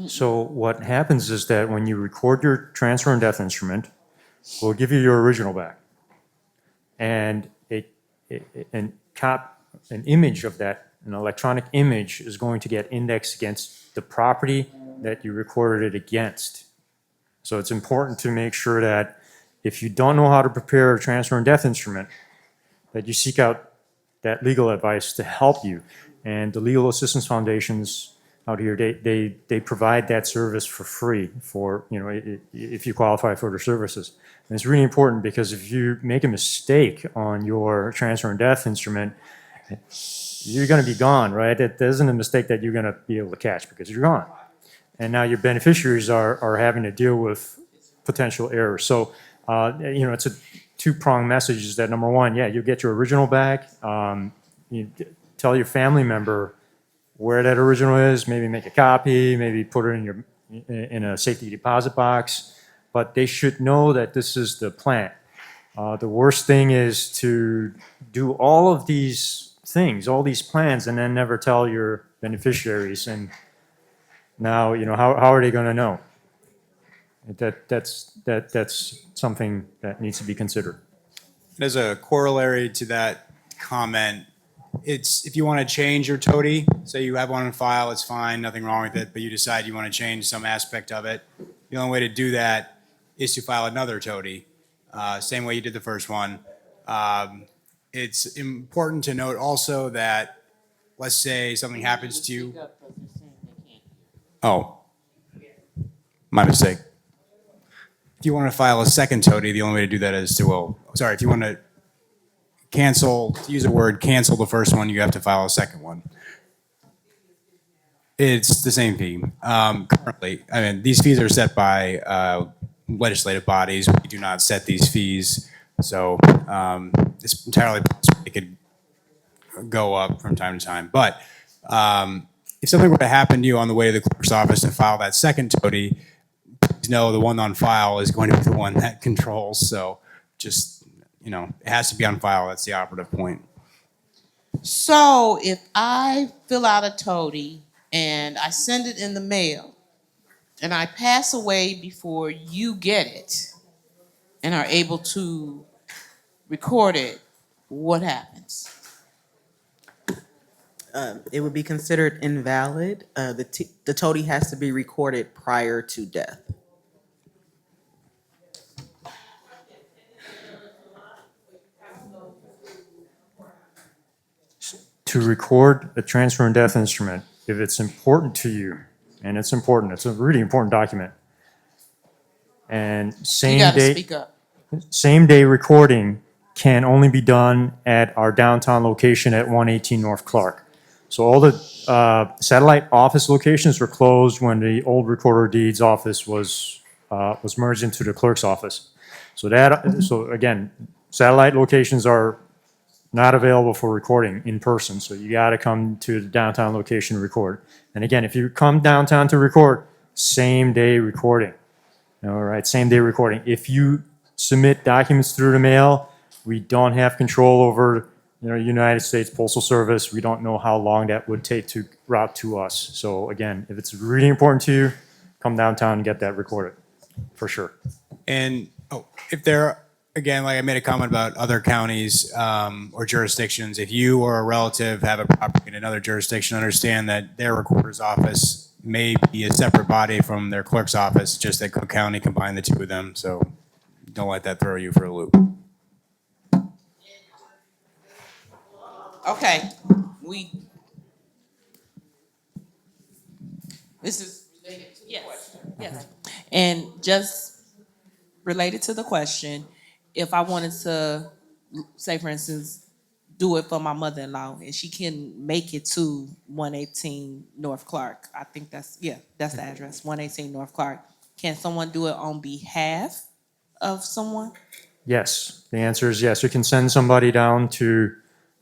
So what happens is that when you record your transfer and death instrument, we'll give you your original back. And an image of that, an electronic image, is going to get indexed against the property that you recorded it against. So it's important to make sure that if you don't know how to prepare a transfer and death instrument, that you seek out that legal advice to help you. And the Legal Assistance Foundations out here, they provide that service for free for, if you qualify for their services. And it's really important because if you make a mistake on your transfer and death instrument, you're going to be gone, right? It isn't a mistake that you're going to be able to catch because you're gone. And now your beneficiaries are having to deal with potential errors. So, it's a two-pronged message is that number one, yeah, you'll get your original back. You tell your family member where that original is, maybe make a copy, maybe put it in a safety deposit box, but they should know that this is the plan. The worst thing is to do all of these things, all these plans, and then never tell your beneficiaries. And now, how are they going to know? That's something that needs to be considered. As a corollary to that comment, it's if you want to change your TOTI, say you have one on file, it's fine, nothing wrong with it, but you decide you want to change some aspect of it, the only way to do that is to file another TOTI, same way you did the first one. It's important to note also that, let's say something happens to you. Oh, my mistake. If you want to file a second TOTI, the only way to do that is to, if you want to cancel, to use a word, cancel the first one, you have to file a second one. It's the same fee. Currently, these fees are set by legislative bodies. We do not set these fees, so it's entirely possible it could go up from time to time. But if something were to happen to you on the way to the clerk's office to file that second TOTI, please know the one on file is going to be the one that controls. So just, it has to be on file. That's the operative point. So if I fill out a TOTI and I send it in the mail and I pass away before you get it and are able to record it, what happens? It would be considered invalid. The TOTI has to be recorded prior to death. To record a transfer and death instrument, if it's important to you, and it's important, it's a really important document, And You same gotta day, speak up. same day recording can only be done at our downtown location at 118 North Clark. So all the satellite office locations were closed when the old recorder deeds office was merged into the clerk's office. So again, satellite locations are not available for recording in person. So you got to come to the downtown location to record. And again, if you come downtown to record, same day recording. All right, same day recording. If you submit documents through the mail, we don't have control over, United States Postal Service. We don't know how long that would take to route to us. So again, if it's really important to you, come downtown and get that recorded, for sure. And if there, again, like I made a comment about other counties or jurisdictions, if you or a relative have a property in another jurisdiction, understand that their recorder's office may be a separate body from their clerk's office, just that Cook County combined the two of them. So don't let that throw you for a loop. Okay, this is related to the question. Yes. And just related to the question, if I wanted to, say for instance, do it for my mother-in-law and she can make it to 118 North Clark, I think that's the address, 118 North Clark. Can someone do it on behalf of someone? Yes, the answer is yes. You can send somebody down to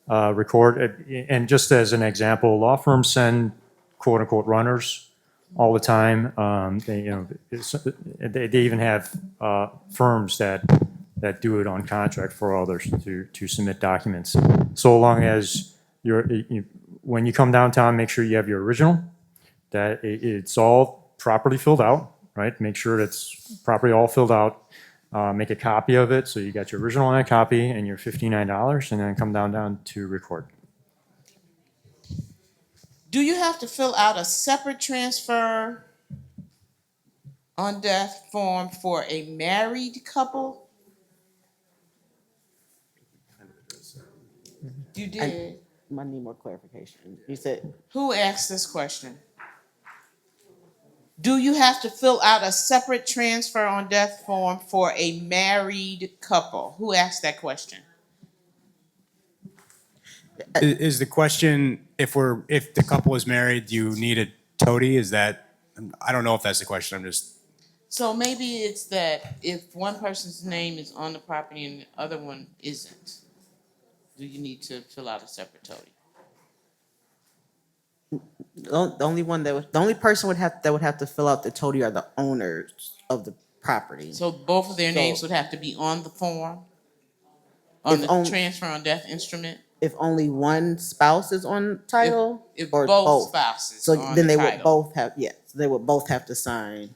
record. And just as an example, law firms send quote unquote runners all the time. They even have firms that do it on contract for others to submit documents. So long as when you come downtown, make sure you have your original, that it's all properly filled out, right? Make sure it's properly all filled out. Make a copy of it, so you got your original and a copy and your $59, and then come down to record. Do you have to fill out a separate transfer on death form for a married couple? You did. I need more clarification. You said, Who asked this question? Do you have to fill out a separate transfer on death form for a married couple? Who asked that question? Is the question if the couple is married, do you need a toady? Is that, I don't know if that's the question. I'm just. So maybe it's that if one person's name is on the property and the other one isn't, do you need to fill out a separate toady? the only person that would have to fill out the toady are the owners of the property. So both of their names would have to be on the form? On the transfer on death instrument? If only one spouse is on title? If or both spouses So are on then the they would title. both have, yes, they would both have to sign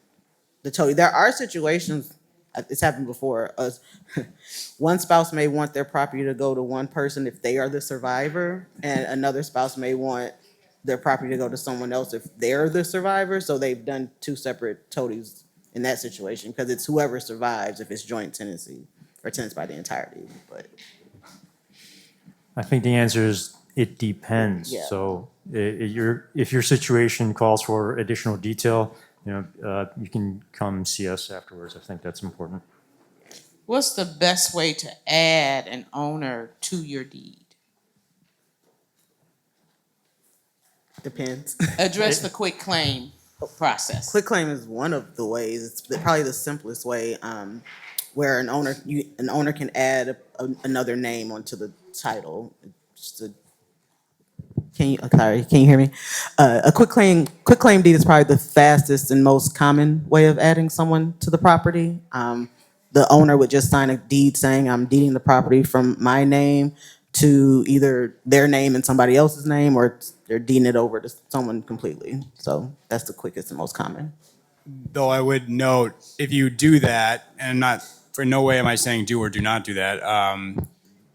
the toady. There are situations, it's happened before, one spouse may want their property to go to one person if they are the survivor, and another spouse may want their property to go to someone else if they're the survivor. So they've done two separate toadies in that situation, because it's whoever survives if it's joint tenancy or tenants by the entirety. But I think the answer is it depends. Yeah. So if your situation calls for additional detail, you can come see us afterwards. I think that's important. What's the best way to add an owner to your deed? depends. Address the quick claim process. Quick claim is one of the ways. It's probably the simplest way, where an owner can add another name onto the title. Can you hear me? A quick claim deed is probably the fastest and most common way of adding someone to the property. The owner would just sign a deed saying, I'm deeding the property from my name to either their name and somebody else's name, or they're deeding it over to someone completely. So that's the quickest and most common. Though I would note, if you do that, and for no way am I saying do or do not do that,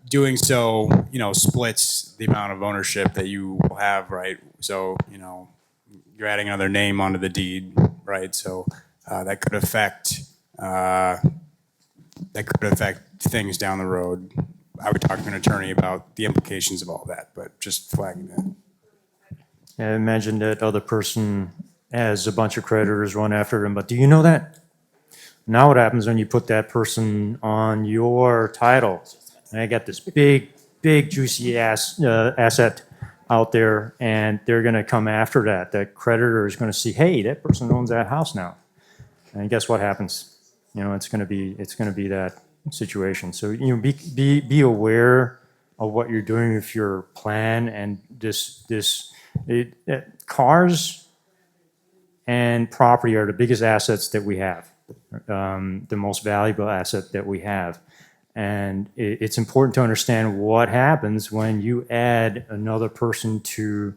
doing so, splits the amount of ownership that you will have, right? So, you're adding another name onto the deed, right? So that could affect things down the road. I would talk to an attorney about the implications of all that, but just flagging that. I imagine that other person has a bunch of creditors run after them, but do you know that? Now what happens when you put that person on your title? And I got this big, juicy asset out there, and they're going to come after that. That creditor is going to see, hey, that person owns that house now, and guess what happens? It's going to be that situation. So be aware of what you're doing with your plan, and cars and property are the biggest assets that we have, the most valuable asset that we have. And it's important to understand what happens when you add another person to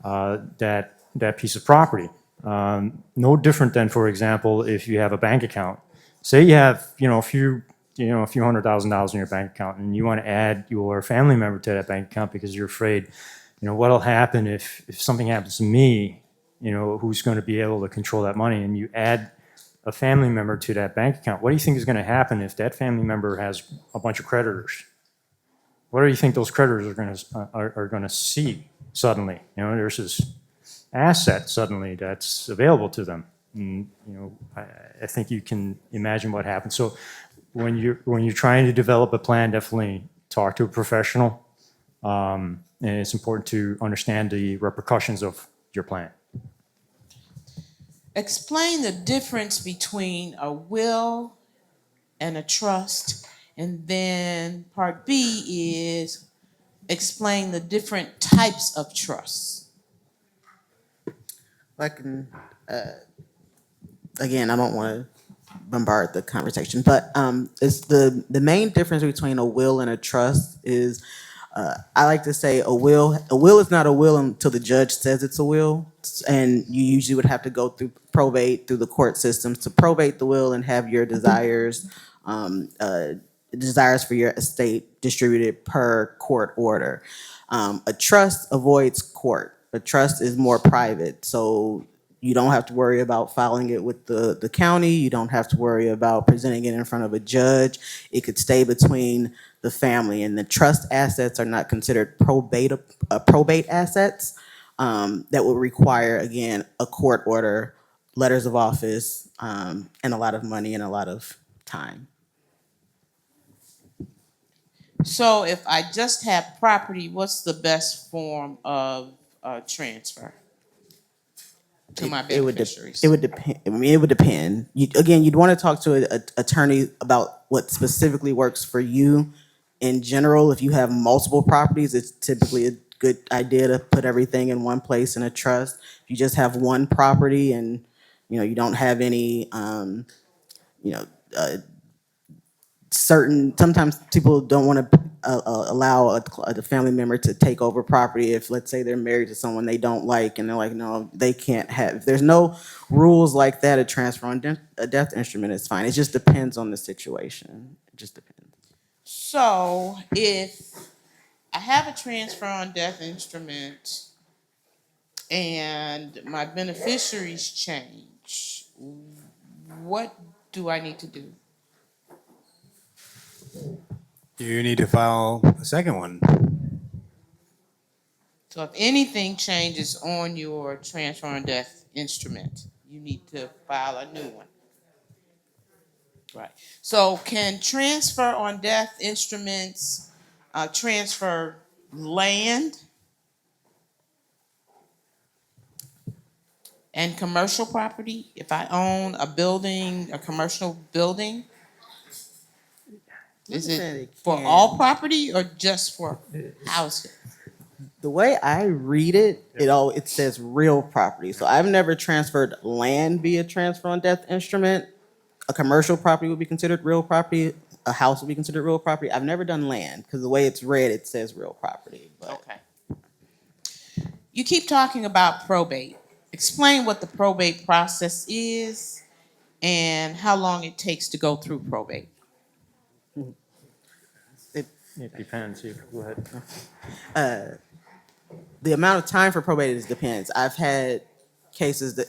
that piece of property. No different than, for example, if you have a bank account. Say you have a few $100,000 in your bank account, and you want to add your family member to that bank account because you're afraid, what'll happen if something happens to me, who's going to be able to control that money, and you add a family member to that bank account. What do you think is going to happen if that family member has a bunch of creditors? What do you think those creditors are going to see suddenly? There's this asset suddenly that's available to them. And, I think you can imagine what happens. So when you're trying to develop a plan, definitely talk to a professional. And it's important to understand the repercussions of your plan. Explain the difference between a will and a trust. And then part B is explain the different types of trusts. I can, again, I don't want to bombard the conversation, but it's the main difference between a will and a trust is, I like to say a will is not a will until the judge says it's a will. And you usually would have to go through probate, through the court systems to probate the will and have your desires for your estate distributed per court order. A trust avoids court. A trust is more private, so you don't have to worry about filing it with the county. You don't have to worry about presenting it in front of a judge. It could stay between the family, and the trust assets are not considered probate assets. That would require, again, a court order, letters of office, and a lot of money and a lot of time. So if I just have property, what's the best form of transfer to my beneficiaries? It would depend. I mean, it would depend. You'd want to talk to an attorney about what specifically works for you. In general, if you have multiple properties, it's typically a good idea to put everything in one place in a trust. If you just have one property and you don't have any sometimes people don't want to allow a family member to take over property if, let's say, they're married to someone they don't like, and they're like, no, they can't have. If there's no rules like that, a transfer on a death instrument is fine. It just depends on the situation. It just depends. So if I have a transfer on death instrument and my beneficiaries change, what do I need to do? You need to file a second one. So if anything changes on your transfer on death instrument, you need to file a new one. Right. So can transfer on death instruments transfer land and commercial property? If I own a building, a commercial building, is it for all property or just for housing? The way I read it, it says real property. So I've never transferred land via transfer on death instrument. A commercial property would be considered real property. A house would be considered real property. I've never done land because the way it's read, it says real property. But. Okay. You keep talking about probate. Explain what the probate process is and how long it takes to go through probate. It depends. Go ahead. The amount of time for probate depends. I've had cases that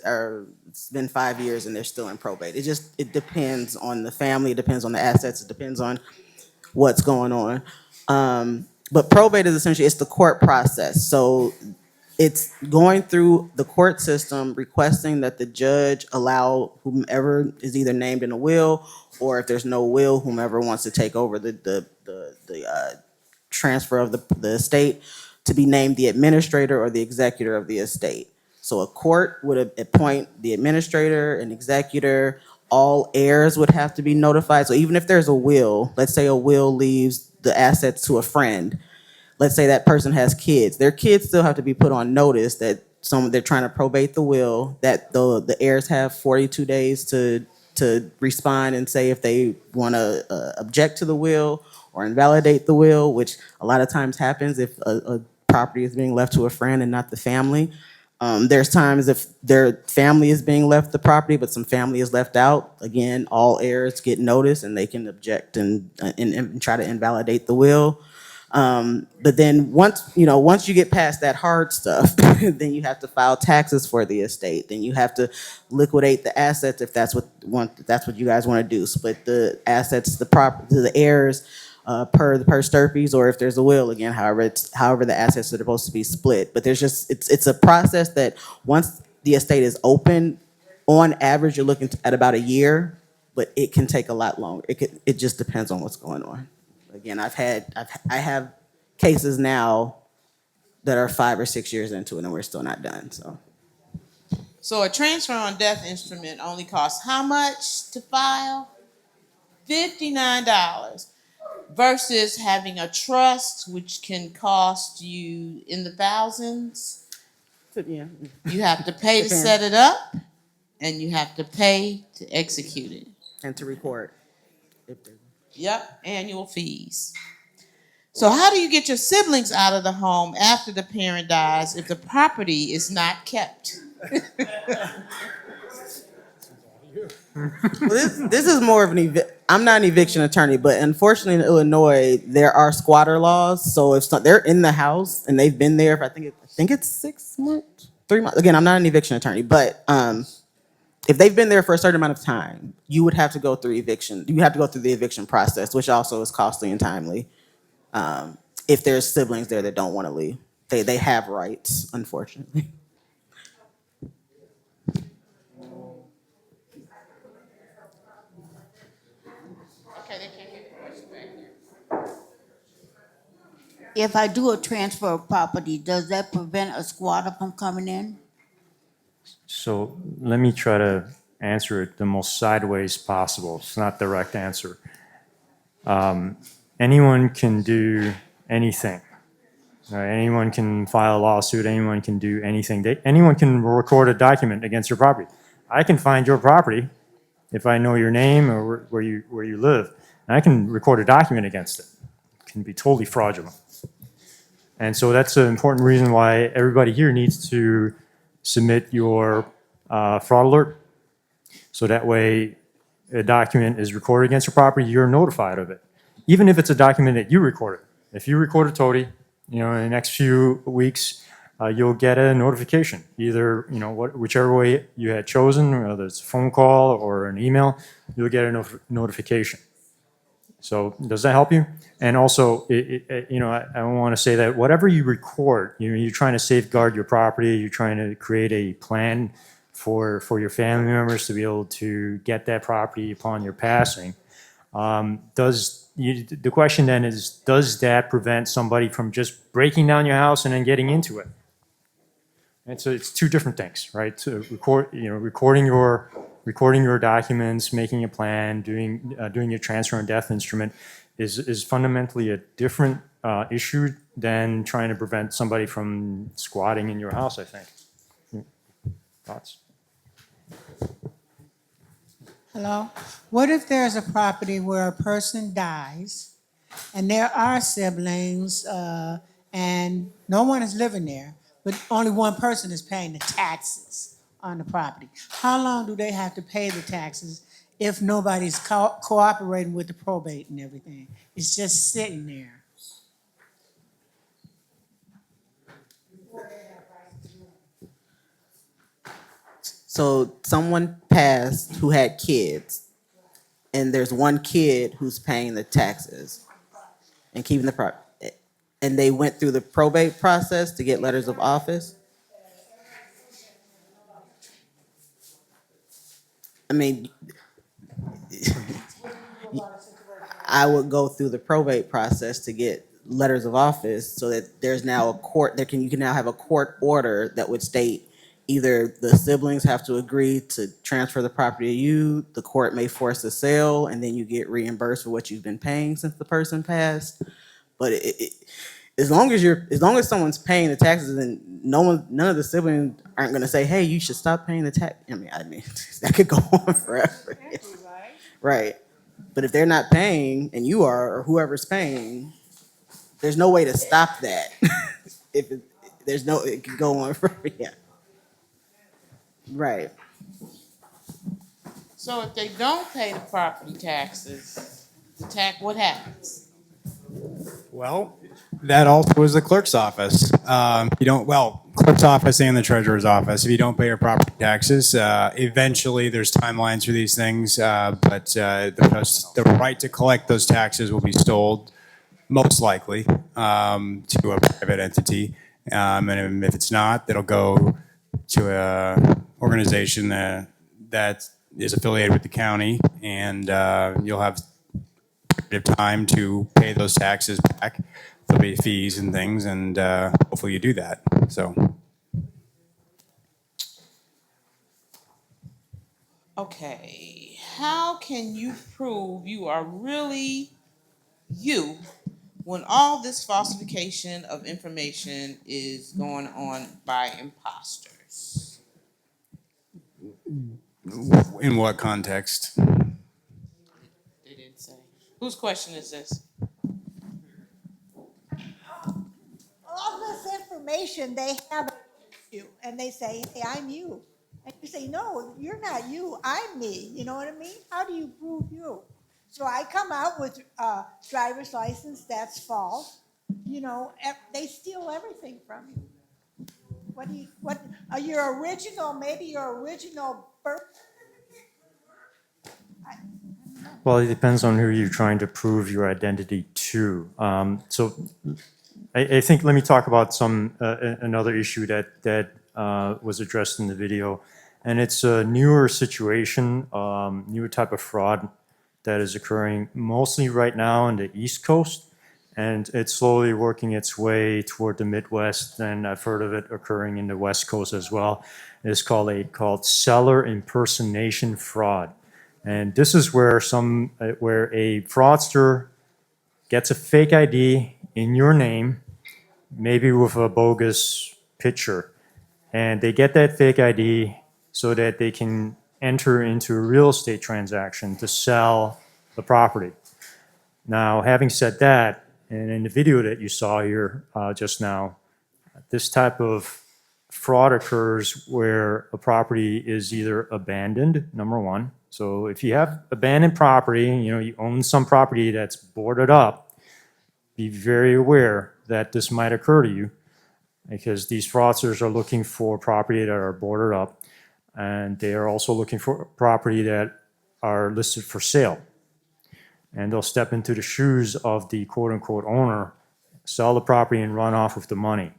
it's been 5 years and they're still in probate. It depends on the family, it depends on the assets, it depends on what's going on. But probate is essentially, it's the court process. So it's going through the court system, requesting that the judge allow whomever is either named in a will, or if there's no will, whomever wants to take over the transfer of the estate, to be named the administrator or the executor of the estate. So a court would appoint the administrator and executor. All heirs would have to be notified. So even if there's a will, let's say a will leaves the assets to a friend, let's say that person has kids, their kids still have to be put on notice that they're trying to probate the will, that the heirs have 42 days to respond and say if they want to object to the will or invalidate the will, which a lot of times happens if a property is being left to a friend and not the family. There's times if their family is being left the property, but some family is left out. Again, all heirs get notice and they can object and try to invalidate the will. But then once you get past that hard stuff, then you have to file taxes for the estate. Then you have to liquidate the assets if that's what you guys want to do. Split the assets, to the heirs per stirpes, or if there's a will, again, however the assets are supposed to be split. But it's a process that once the estate is open, on average you're looking at about a year, but it can take a lot longer. It just depends on what's going on. Again, I have cases now that are 5 or 6 years into it and we're still not done. So a transfer on death instrument only costs how much to file? $59. Versus having a trust, which can cost you in the thousands. Yeah. You have to pay to set it up, and you have to pay to execute it. And to record. Yep, annual fees. So how do you get your siblings out of the home after the parent dies if the property is not kept? Well, this is more of I'm not an eviction attorney, but unfortunately in Illinois there are squatter laws. So if they're in the house and they've been there for I think it's 6 months, 3 months. Again, I'm not an eviction attorney, but if they've been there for a certain amount of time, you would have to go through eviction. You have to go through the eviction process, which also is costly and timely. If there's siblings there that don't want to leave, they have rights, unfortunately. If I do a transfer of property, does that prevent a squatter from coming in? So let me try to answer it the most sideways possible. It's not direct answer. Anyone can do anything. Anyone can file a lawsuit. Anyone can do anything. Anyone can record a document against your property. I can find your property if I know your name or where you live, and I can record a document against it. It can be totally fraudulent. And so that's an important reason why everybody here needs to submit your fraud alert. So that way a document is recorded against your property, you're notified of it. Even if it's a document that you recorded. If you record a TOTI, in the next few weeks, you'll get a notification. Either, whichever way you had chosen, whether it's a phone call or an email, you'll get a notification. So does that help you? And also, I want to say that whatever you record, you're trying to safeguard your property, you're trying to create a plan for your family members to be able to get that property upon your passing. The question then is, does that prevent somebody from just breaking down your house and then getting into it? And so it's two different things, right? To recording your documents, making a plan, doing your transfer and death instrument is fundamentally a different issue than trying to prevent somebody from squatting in your house, I think. Thoughts? Hello? What if there's a property where a person dies and there are siblings and no one is living there, but only one person is paying the taxes on the property? How long do they have to pay the taxes if nobody's cooperating with the probate and everything? It's just sitting there. So someone passed who had kids, and there's one kid who's paying the taxes and keeping the property, and they went through the probate process to get letters of office. I mean, I would go through the probate process to get letters of office so that there's now a court, you can now have a court order that would state either the siblings have to agree to transfer the property to you, the court may force a sale, and then you get reimbursed for what you've been paying since the person passed. But as long as someone's paying the taxes, and none of the siblings aren't going to say, "Hey, you should stop paying the tax." I mean, that could go on forever. Right. But if they're not paying and you are, or whoever's paying, there's no way to stop that. It can go on forever. Yeah. Right. So if they don't pay the property taxes, what happens? Well, that also is the clerk's office. Clerk's office and the treasurer's office. If you don't pay your property taxes, eventually there's timelines for these things, but the right to collect those taxes will be sold, most likely, to a private entity. And if it's not, it'll go to a organization that is affiliated with the county, and you'll have of time to pay those taxes back. There'll be fees and things, and hopefully you do that. So, Okay, how can you prove you are really you when all this falsification of information is going on by imposters? in what context? They didn't say. Whose question is this? All this information they have against you, and they say, "Hey, I'm you," and you say, "No, you're not you. I'm me." You know what I mean? How do you prove you? So I come out with a driver's license that's false. You know, they steal everything from you. What your original? Maybe your original birth. Well, it depends on who you're trying to prove your identity to. So I think let me talk about another issue that was addressed in the video, and it's a newer situation, newer type of fraud that is occurring mostly right now on the East Coast, and it's slowly working its way toward the Midwest, and I've heard of it occurring in the West Coast as well. It's called seller impersonation fraud. And this is where a fraudster gets a fake ID in your name, maybe with a bogus picture, and they get that fake ID so that they can enter into a real estate transaction to sell the property. Now, having said that, and in the video that you saw here just now, this type of fraud occurs where a property is either abandoned, number one. So if you have abandoned property, you own some property that's boarded up, be very aware that this might occur to you, because these fraudsters are looking for property that are boarded up, and they are also looking for property that are listed for sale. And they'll step into the shoes of the quote-unquote owner, sell the property, and run off with the money.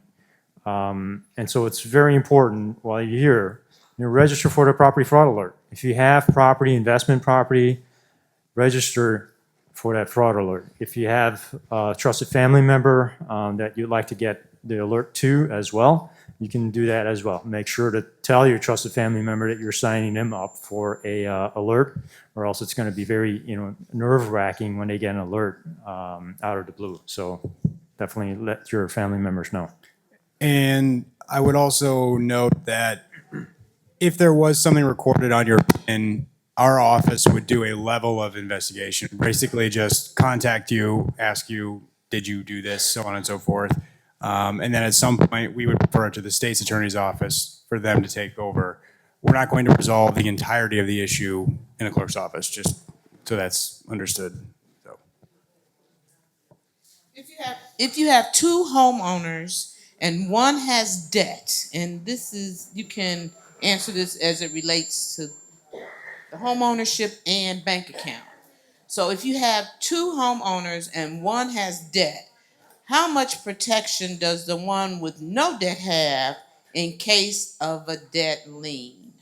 And so it's very important while you're here, register for the property fraud alert. If you have property, investment property, register for that fraud alert. If you have a trusted family member that you'd like to get the alert to as well, you can do that as well. Make sure to tell your trusted family member that you're signing them up for a alert, or else it's going to be very nerve-wracking when they get an alert out of the blue. So definitely let your family members know. And I would also note that if there was something recorded on your PIN, our office would do a level of investigation. Basically just contact you, ask you, did you do this, so on and so forth. And then at some point, we would refer it to the state's attorney's office for them to take over. We're not going to resolve the entirety of the issue in the clerk's office, just so that's understood. So. If you have two homeowners and one has debt, and you can answer this as it relates to the home ownership and bank account. So if you have two homeowners and one has debt, how much protection does the one with no debt have in case of a debt lien?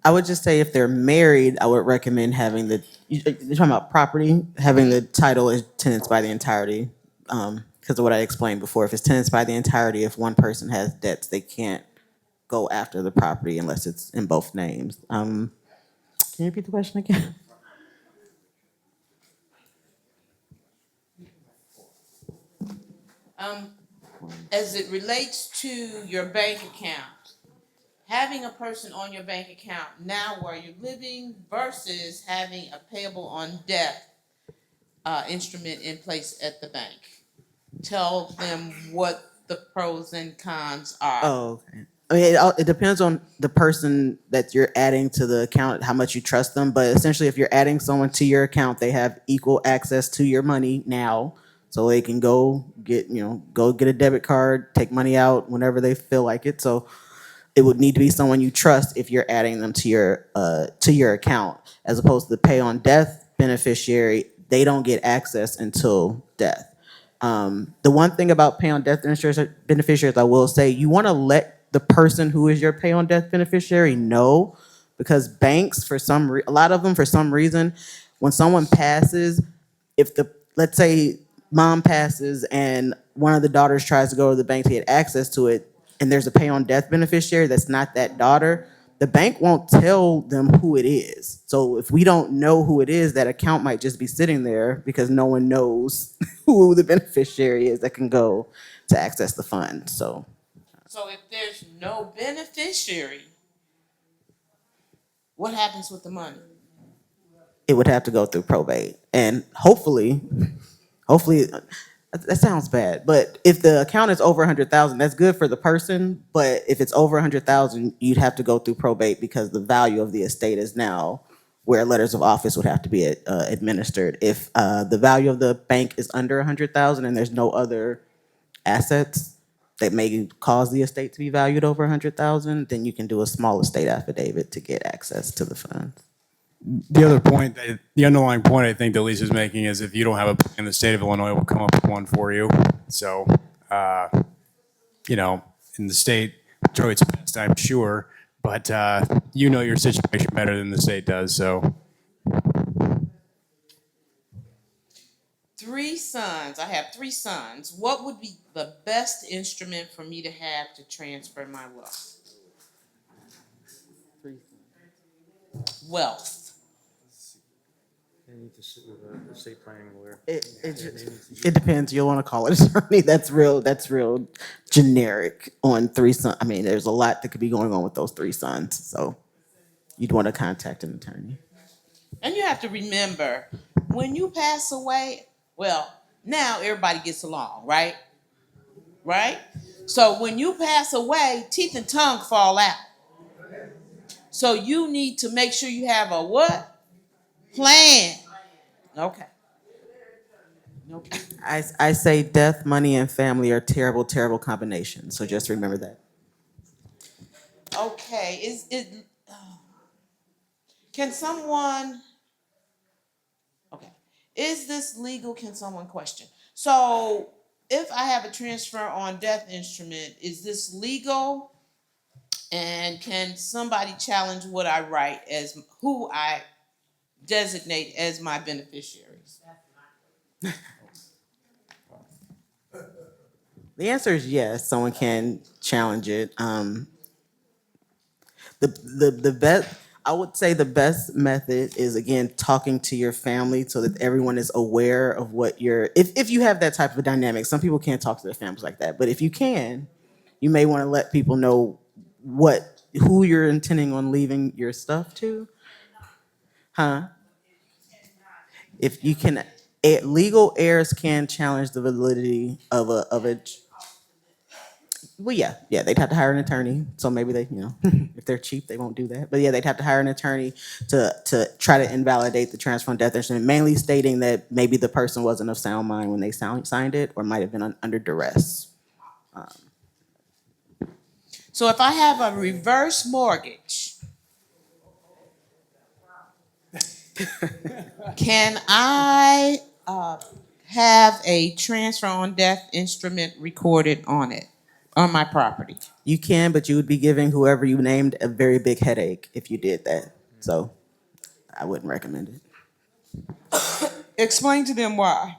I would just say if they're married, I would recommend having you're talking about property, having the title as tenants by the entirety. Because of what I explained before, if it's tenants by the entirety, if one person has debts, they can't go after the property unless it's in both names. Can you repeat the question again? As it relates to your bank account, having a person on your bank account now where you're living versus having a payable on death instrument in place at the bank. Tell them what the pros and cons are. Oh, okay. I mean, it depends on the person that you're adding to the account, how much you trust them. But essentially, if you're adding someone to your account, they have equal access to your money now. So they can go get a debit card, take money out whenever they feel like it. So it would need to be someone you trust if you're adding them to your account, as opposed to the pay on death beneficiary. They don't get access until death. The one thing about pay on death beneficiaries, I will say, you want to let the person who is your pay on death beneficiary know, because banks, a lot of them, for some reason, when someone passes, let's say mom passes and one of the daughters tries to go to the bank to get access to it, and there's a pay on death beneficiary that's not that daughter, the bank won't tell them who it is. So if we don't know who it is, that account might just be sitting there because no one knows who the beneficiary is that can go to access the fund. So if there's no beneficiary, what happens with the money? it would have to go through probate. And hopefully, that sounds bad, but if the account is over 100,000, that's good for the person. But if it's over 100,000, you'd have to go through probate because the value of the estate is now where letters of office would have to be administered. If the value of the bank is under 100,000 and there's no other assets that may cause the estate to be valued over 100,000, then you can do a small estate affidavit to get access to the funds. The other point, the underlying point I think that Lisa's making is if you don't have a plan, the state of Illinois will come up with one for you. So, in the state, Detroit's best, I'm sure, but you know your situation better than the state does. So, 3 sons. I have 3 sons. What would be the best instrument for me to have to transfer my wealth? Wealth. They need to sit with a estate planning lawyer. It depends. You'll want to call it attorney. That's real generic on 3 sons. I mean, there's a lot that could be going on with those 3 sons. So you'd want to contact an attorney. And you have to remember, when you pass away, well, now everybody gets along, right? Right? So when you pass away, teeth and tongue fall out. So you need to make sure you have a what? Plan. Okay. I say death, money, and family are terrible, terrible combinations. So just remember that. Okay. Can someone? Okay. Is this legal? Can someone question? So if I have a transfer on death instrument, is this legal? And can somebody challenge what I write as who I designate as my beneficiaries? The answer is yes. Someone can challenge it. The best, I would say, the best method is, again, talking to your family so that everyone is aware of what if you have that type of dynamic. Some people can't talk to their families like that, but if you can, you may want to let people know who you're intending on leaving your stuff to. If you can, legal heirs can challenge the validity of a. Well, yeah, they'd have to hire an attorney. So maybe they, if they're cheap, they won't do that. But yeah, they'd have to hire an attorney to try to invalidate the transfer on death instrument, mainly stating that maybe the person wasn't of sound mind when they signed it, or might have been under duress. So if I have a reverse mortgage, can I have a transfer on death instrument recorded on it, on my property? You can, but you would be giving whoever you named a very big headache if you did that. So I wouldn't recommend it. Explain to them why.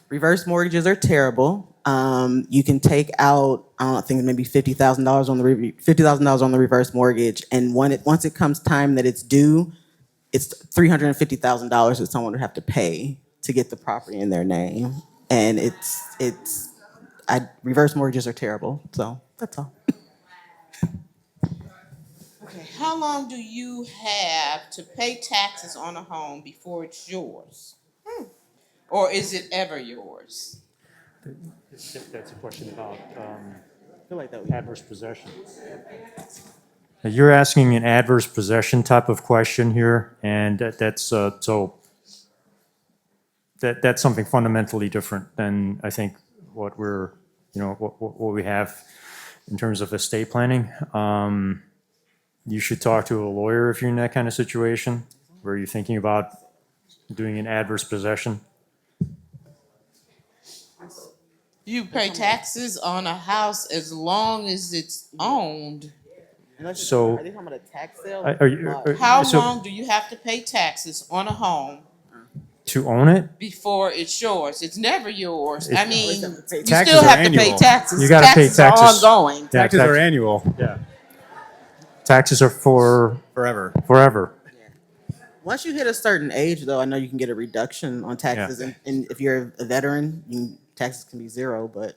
Reverse mortgages are terrible. You can take out, I think maybe $50,000 on the $50,000 on the reverse mortgage, and once it comes time that it's due, it's $350,000 that someone would have to pay to get the property in their name, and reverse mortgages are terrible. So that's all. Okay, how long do you have to pay taxes on a home before it's yours? Or is it ever yours? That's a question about I feel like that adverse possession. You're asking an adverse possession type of question here, and that's something fundamentally different than I think what we're, what we have in terms of estate planning. You should talk to a lawyer if you're in that kind of situation where you're thinking about doing an adverse possession. You pay taxes on a house as long as it's owned. So, are they talking about a tax sale? How so long do you have to pay taxes on a home to own it? before it's yours? It's never yours. It's- I mean, you Taxes still are have to pay annual. taxes. You gotta pay taxes. are ongoing. Yeah, Taxes are annual. Yeah. Taxes are for Forever. forever. Once you hit a certain age, though, I know you can get a reduction on taxes, and if you're a veteran, taxes can be zero, but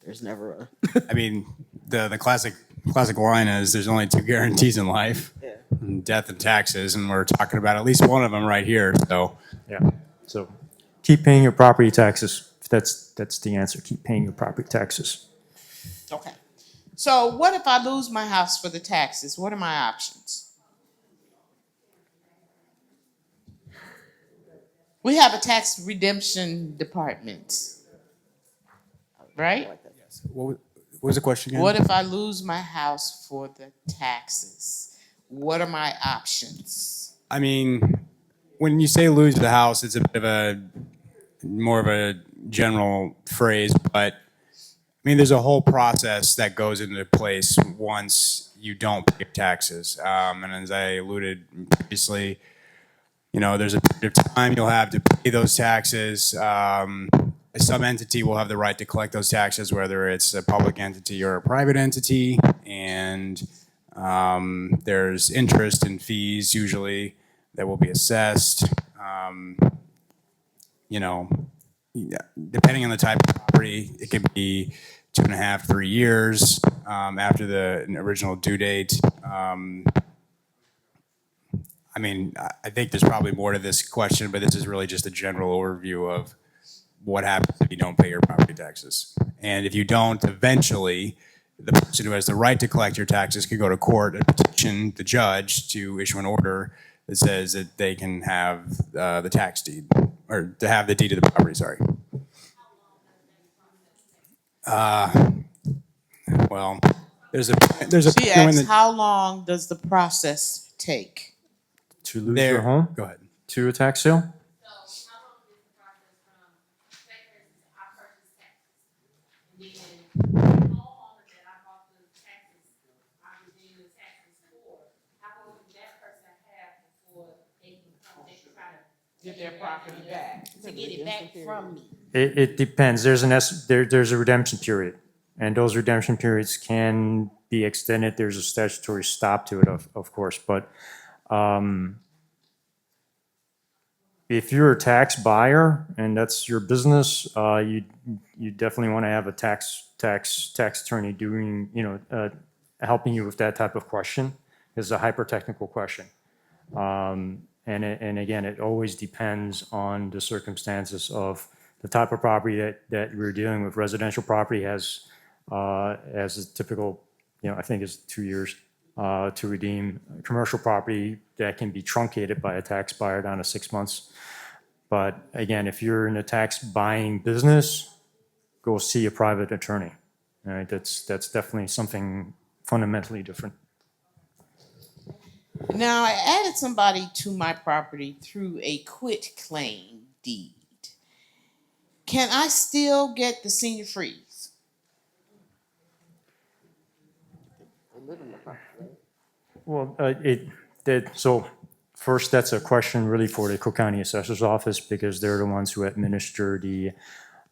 there's never a. I mean, the classic line is there's only two guarantees in life: death and taxes, and we're talking about at least one of them right here. So Yeah. So keep paying your property taxes. That's the answer. Keep paying your property taxes. Okay. So what if I lose my house for the taxes? What are my options? We have a tax redemption department, right? what was the question again? What if I lose my house for the taxes? What are my options? I mean, when you say lose the house, it's a bit of more of a general phrase, but I mean, there's a whole process that goes into place once you don't pay taxes. And as I alluded previously, there's a period of time you'll have to pay those taxes. Some entity will have the right to collect those taxes, whether it's a public entity or a private entity, and there's interest and fees usually that will be assessed. Depending on the type of property, it can be 2.5, 3 years after the original due date. I mean, I think there's probably more to this question, but this is really just a general overview of what happens if you don't pay your property taxes. And if you don't, eventually, the person who has the right to collect your taxes could go to court and petition the judge to issue an order that says that they can have the tax deed, or to have the deed of the property, sorry. Well, there's a She asked, how long does the process take? To lose your home? Go ahead. To a tax sale? Get their property back, to get it back from me. It depends. There's a redemption period, and those redemption periods can be extended. There's a statutory stop to it, of course, but if you're a tax buyer and that's your business, you definitely want to have a tax attorney doing, helping you with that type of question. It's a hyper technical question. And again, it always depends on the circumstances of the type of property that we're dealing with. Residential property has a typical, I think is 2 years to redeem. Commercial property that can be truncated by a tax buyer down to 6 months. But again, if you're in a tax buying business, go see a private attorney. All right, that's definitely something fundamentally different. Now, I added somebody to my property through a quit claim deed. Can I still get the senior freeze? live in the property. Well, so first, that's a question really for the Cook County Assessor's Office because they're the ones who administer the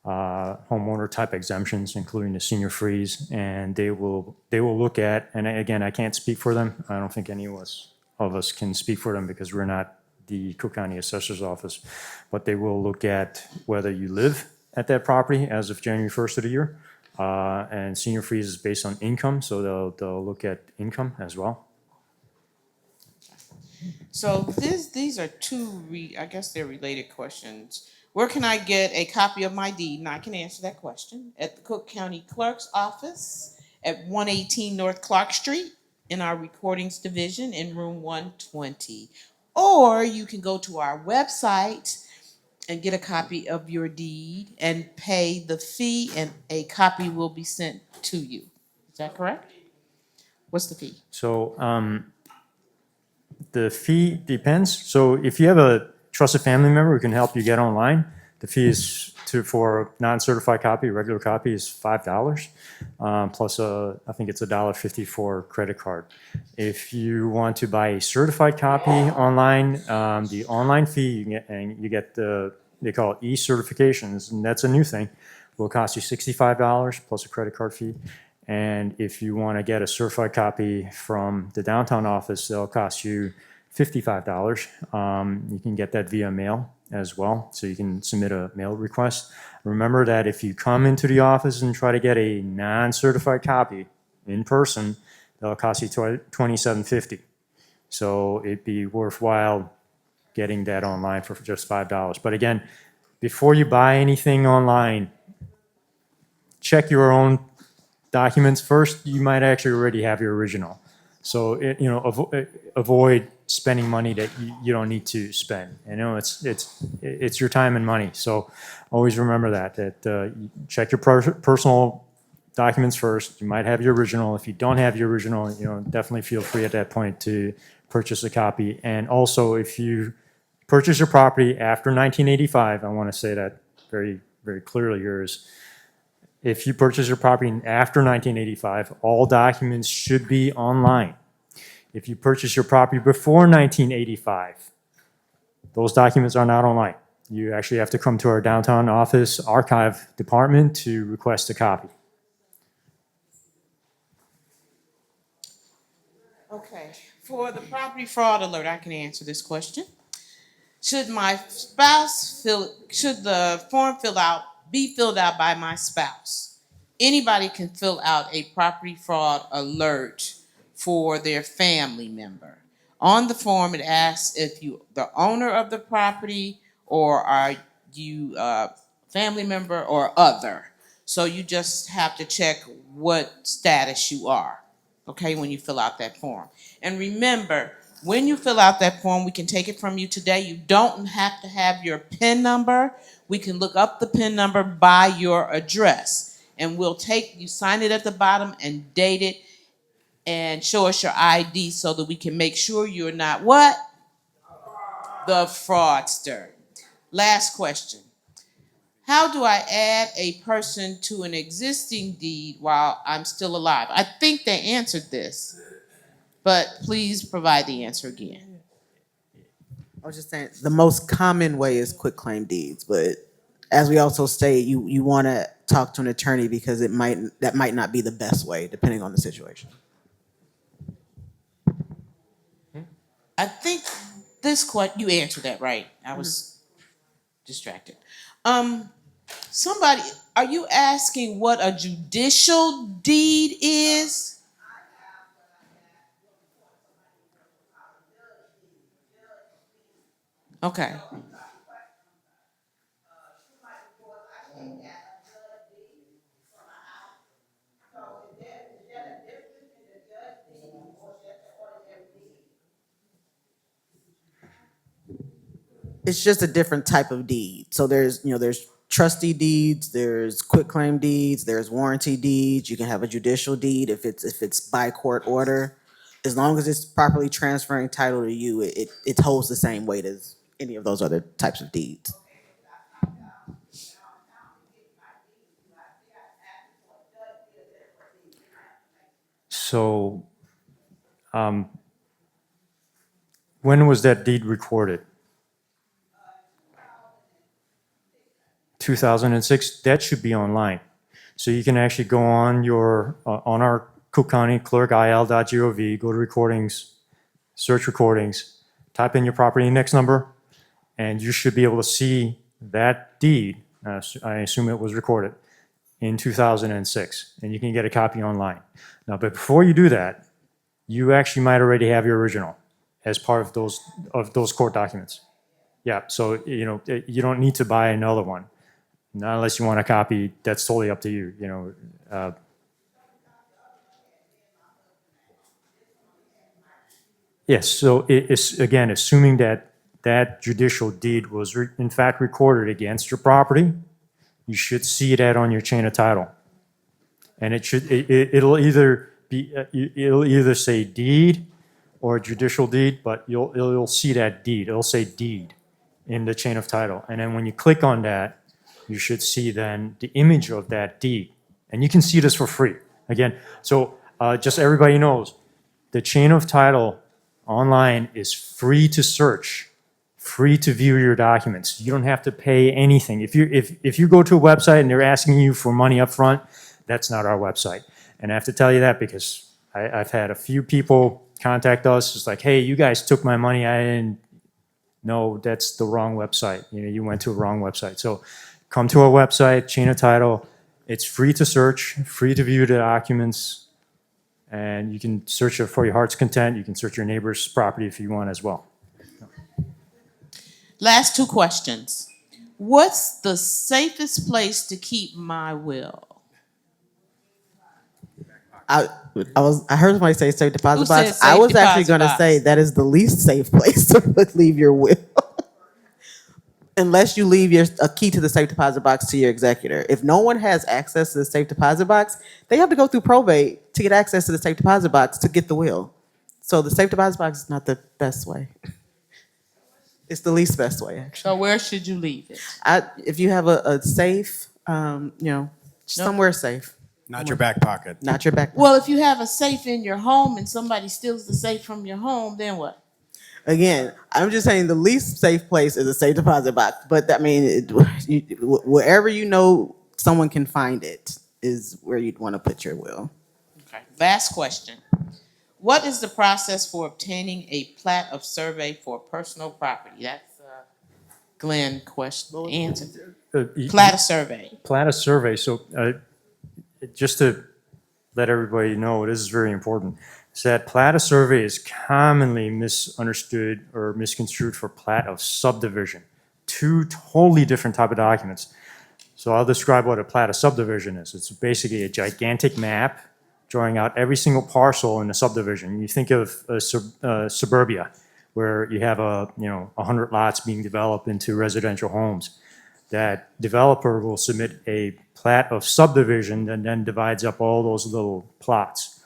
homeowner type exemptions, including the senior freeze, and they will look at, and again, I can't speak for them. I don't think any of us can speak for them because we're not the Cook County Assessor's Office, but they will look at whether you live at that property as of January 1st of the year. And senior freeze is based on income, so they'll look at income as well. So these are I guess they're related questions. Where can I get a copy of my deed? And I can answer that question. At the Cook County Clerk's Office at 118 North Clark Street in our Recordings Division in room 120. Or you can go to our website and get a copy of your deed and pay the fee, and a copy will be sent to you. Is that correct? What's the fee? So the fee depends. So if you have a trusted family member who can help you get online, the fee is for a non-certified copy, regular copy is $5, plus I think it's $1.50 for credit card. If you want to buy a certified copy online, the online fee you get they call it e-certifications, and that's a new thing, will cost you $65 plus a credit card fee. And if you want to get a certified copy from the downtown office, they'll cost you $55. You can get that via mail as well, so you can submit a mail request. Remember that if you come into the office and try to get a non-certified copy in person, that'll cost you $27.50. So it'd be worthwhile getting that online for just $5. But again, before you buy anything online, check your own documents first. You might actually already have your original. So avoid spending money that you don't need to spend. It's your time and money. So always remember that check your personal documents first. You might have your original. If you don't have your original, definitely feel free at that point to purchase a copy. And also, if you purchase your property after 1985, I want to say that very, very clearly here is, if you purchase your property after 1985, all documents should be online. If you purchase your property before 1985, those documents are not online. You actually have to come to our downtown office archive department to request a copy. Okay, for the property fraud alert, I can answer this question. Should the form be filled out by my spouse? Anybody can fill out a property fraud alert for their family member. On the form, it asks if you the owner of the property, or are you a family member or other. So you just have to check what status you are, okay, when you fill out that form. And remember, when you fill out that form, we can take it from you today. You don't have to have your PIN number. We can look up the PIN number by your address. And we'll you sign it at the bottom and date it and show us your ID so that we can make sure you're not what? The fraudster. Last question. How do I add a person to an existing deed while I'm still alive? I think they answered this, but please provide the answer again. I was just saying, the most common way is quitclaim deeds, but as we also state, you want to talk to an attorney because that might not be the best way, depending on the situation. I think you answered that right. I was distracted. Somebody, are you asking what a judicial deed is? Okay. It's just a different type of deed. So there's trustee deeds, there's quitclaim deeds, there's warranty deeds. You can have a judicial deed if it's by court order. As long as it's properly transferring title to you, it holds the same weight as any of those other types of deeds. So When was that deed recorded? 2006. That should be online. So you can actually go on on our Cook County Clerk il.gov, go to recordings, search recordings, type in your property index number, and you should be able to see that deed. I assume it was recorded in 2006, and you can get a copy online. Now, but before you do that, you actually might already have your original as part of those court documents. Yeah, so you don't need to buy another one, not unless you want a copy. That's totally up to you. Yes. So it's again assuming that that judicial deed was in fact recorded against your property. You should see that on your chain of title, and it'll either say deed or judicial deed, but you'll see that deed. It'll say deed in the chain of title, and then when you click on that, you should see then the image of that deed, and you can see this for free. Again, so just everybody knows, the chain of title online is free to search, free to view your documents. You don't have to pay anything. If you go to a website and they're asking you for money up front, that's not our website. And I have to tell you that because I've had a few people contact us. It's like, hey, you guys took my money. I didn't know. That's the wrong website. You went to a wrong website. So come to our website, chain of title. It's free to search, free to view the documents, and you can search it for your heart's content. You can search your neighbor's property if you want as well. Last two questions. What's the safest place to keep my will? I heard somebody say safe deposit Who box. said safe I was actually deposit going to box? say that is the least safe place to leave your will. Unless you leave a key to the safe deposit box to your executor. If no one has access to the safe deposit box, they have to go through probate to get access to the safe deposit box to get the will. So the safe deposit box is not the best way. It's the least best way, actually. So where should you leave it? If you have a safe, somewhere safe. Not your back pocket. Not your back pocket. Well, if you have a safe in your home and somebody steals the safe from your home, then what? Again, I'm just saying the least safe place is a safe deposit box. But I mean, wherever you know someone can find it is where you'd want to put your will. Okay. Last question. What is the process for obtaining a plat of survey for personal property? That's Glenn question answer. Plat of survey. Plat of survey. So just to let everybody know, this is very important. So that plat of survey is commonly misunderstood or misconstrued for plat of subdivision. Two totally different type of documents. So I'll describe what a plat of subdivision is. It's basically a gigantic map drawing out every single parcel in a subdivision. You think of suburbia, where you have 100 lots being developed into residential homes. That developer will submit a plat of subdivision and then divides up all those little plots.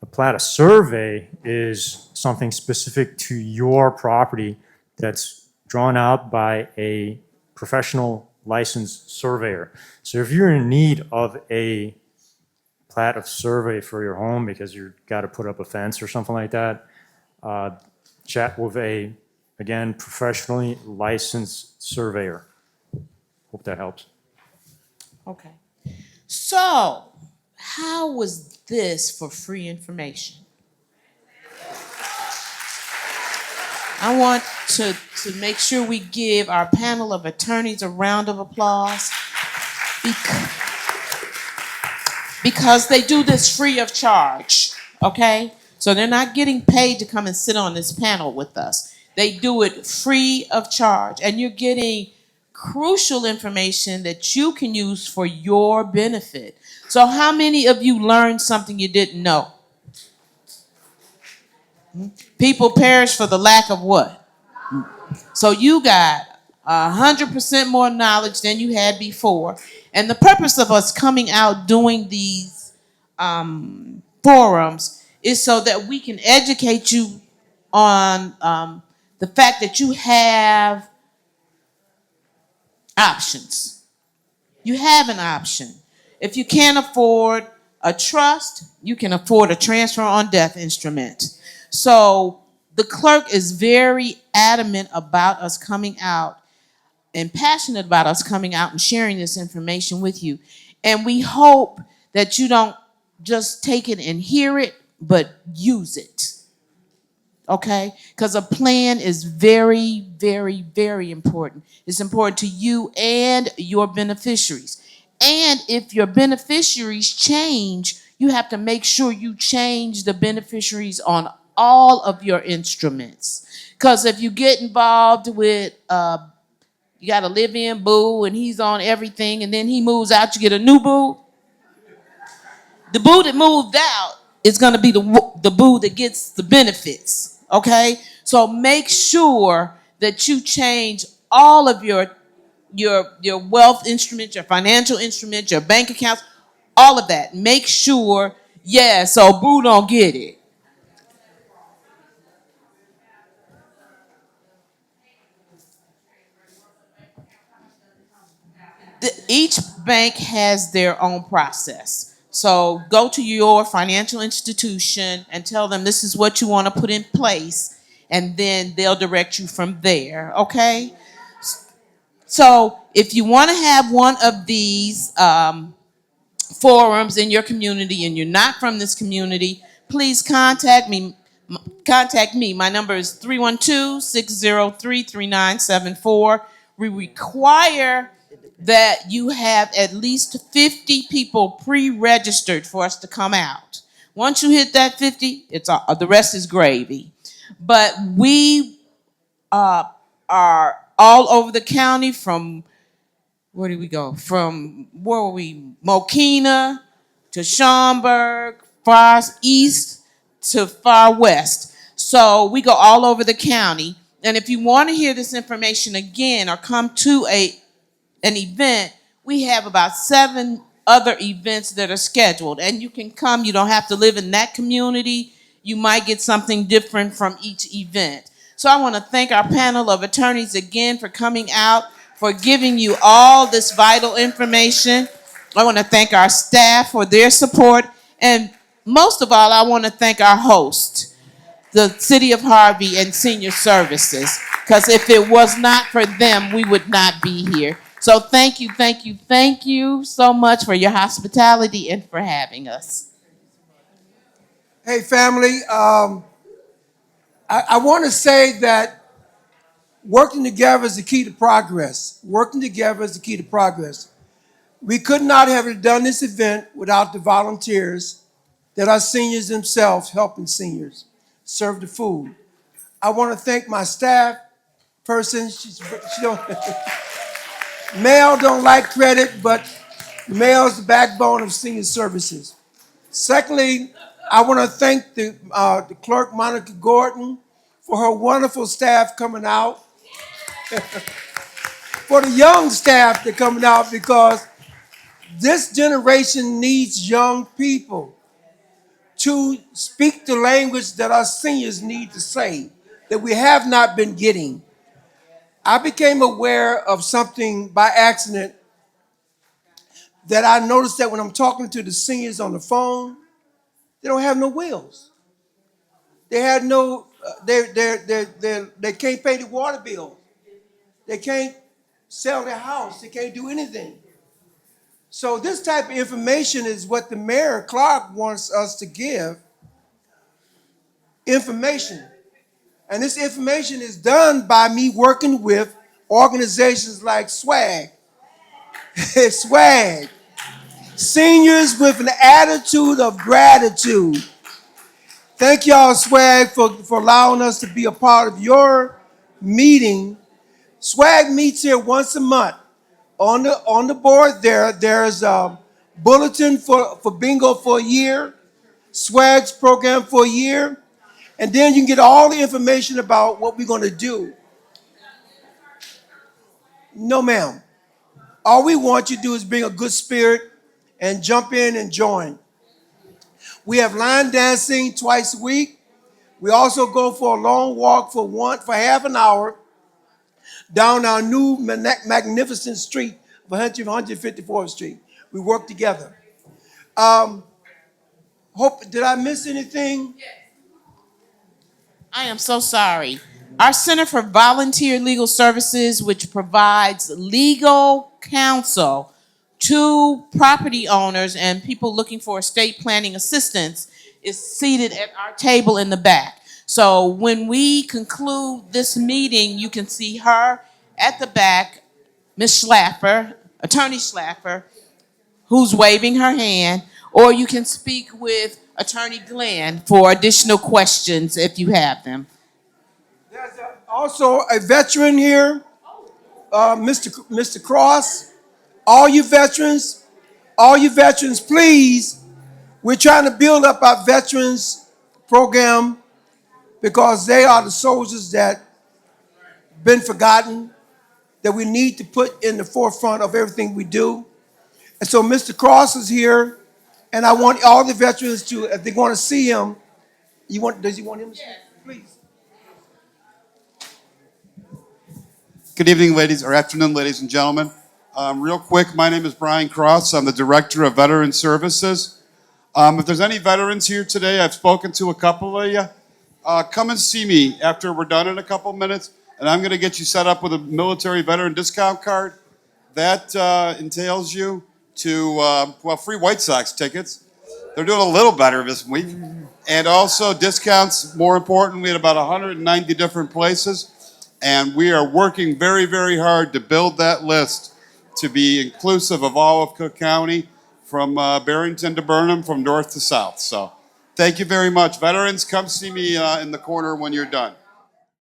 A plat of survey is something specific to your property that's drawn out by a professional licensed surveyor. So if you're in need of a plat of survey for your home because you've got to put up a fence or something like that, chat with a, again, professionally licensed surveyor. Hope that helps. Okay. So, how was this for free information? I want to make sure we give our panel of attorneys a round of applause because they do this free of charge, okay? So they're not getting paid to come and sit on this panel with us. They do it free of charge, and you're getting crucial information that you can use for your benefit. So how many of you learned something you didn't know? People perish for the lack of what? So you got 100% more knowledge than you had before. And the purpose of us coming out doing these forums is so that we can educate you on the fact that you have options. You have an option. If you can't afford a trust, you can afford a transfer on death instrument. So the clerk is very adamant about us coming out and passionate about us coming out and sharing this information with you. And we hope that you don't just take it and hear it, but use it. Okay? Because a plan is very, very, very important. It's important to you and your beneficiaries. And if your beneficiaries change, you have to make sure you change the beneficiaries on all of your instruments. Because if you get involved with you got a live-in boo and he's on everything and then he moves out, you get a new boo. The boo that moved out is going to be the boo that gets the benefits, okay? So make sure that you change all of your wealth instruments, your financial instruments, your bank accounts, all of that. Make sure, so boo don't get it. Each bank has their own process. So go to your financial institution and tell them this is what you want to put in place, and then they'll direct you from there, okay? So if you want to have one of these forums in your community and you're not from this community, please contact me. My number is 312-603-3974. We require that you have at least 50 people pre-registered for us to come out. Once you hit that 50, the rest is gravy. But we are all over the county from, where do we go? From, where were we? Mokina to Schaumburg, far east to far west. So we go all over the county. And if you want to hear this information again or come to an event, we have about 7 other events that are scheduled. And you can come, you don't have to live in that community. You might get something different from each event. So I want to thank our panel of attorneys again for coming out, for giving you all this vital information. I want to thank our staff for their support. And most of all, I want to thank our host, the City of Harvey and Senior Services, because if it was not for them, we would not be here. So thank you so much for your hospitality and for having us. Hey, family, I want to say that working together is the key to progress. Working together is the key to progress. We could not have done this event without the volunteers that are seniors themselves helping seniors serve the food. I want to thank my staff person. She don't, Mel don't like credit, but Mel's the backbone of senior services. Secondly, I want to thank the clerk, Monica Gordon, for her wonderful staff coming out. For the young staff that coming out, because this generation needs young people to speak the language that our seniors need to say, that we have not been getting. I became aware of something by accident that I noticed that when I'm talking to the seniors on the phone, they don't have no wills. They had no, they can't pay the water bill. They can't sell their house. They can't do anything. So this type of information is what the Mayor Clark wants us to give. Information. And this information is done by me working with organizations like SWAG. SWAG. Seniors with an attitude of gratitude. Thank y'all, SWAG, for allowing us to be a part of your meeting. SWAG meets here once a month. On the board there's a bulletin for bingo for a year, SWAG's program for a year, and then you can get all the information about what we're going to do. No, ma'am. All we want you to do is bring a good spirit and jump in and join. We have line dancing twice a week. We also go for a long walk for half an hour down our new magnificent street, 154th Street. We work together. Did I miss anything? I am so sorry. Our Center for Volunteer Legal Services, which provides legal counsel to property owners and people looking for estate planning assistance, is seated at our table in the back. So when we conclude this meeting, you can see her at the back, Ms. Schlaffer, Attorney Schlaffer, who's waving her hand, or you can speak with Attorney Glenn for additional questions if you have them. Also, a veteran here, Mr. Cross. All you veterans, please, we're trying to build up our veterans program because they are the soldiers that been forgotten, that we need to put in the forefront of everything we do. And so Mr. Cross is here, and I want all the veterans to, if they want to see him, does he want him to speak? Please. Good evening, ladies, or afternoon, ladies and gentlemen. Real quick, my name is Brian Cross. I'm the Director of Veteran Services. If there's any veterans here today, I've spoken to a couple of you. Come and see me after we're done in a couple minutes, and I'm going to get you set up with a military veteran discount card. That entails you to, free White Sox tickets. They're doing a little better this week. And also discounts, more importantly, at about 190 different places. And we are working very, very hard to build that list to be inclusive of all of Cook County, from Barrington to Burnham, from north to south. So thank you very much. Veterans, come see me in the corner when you're done.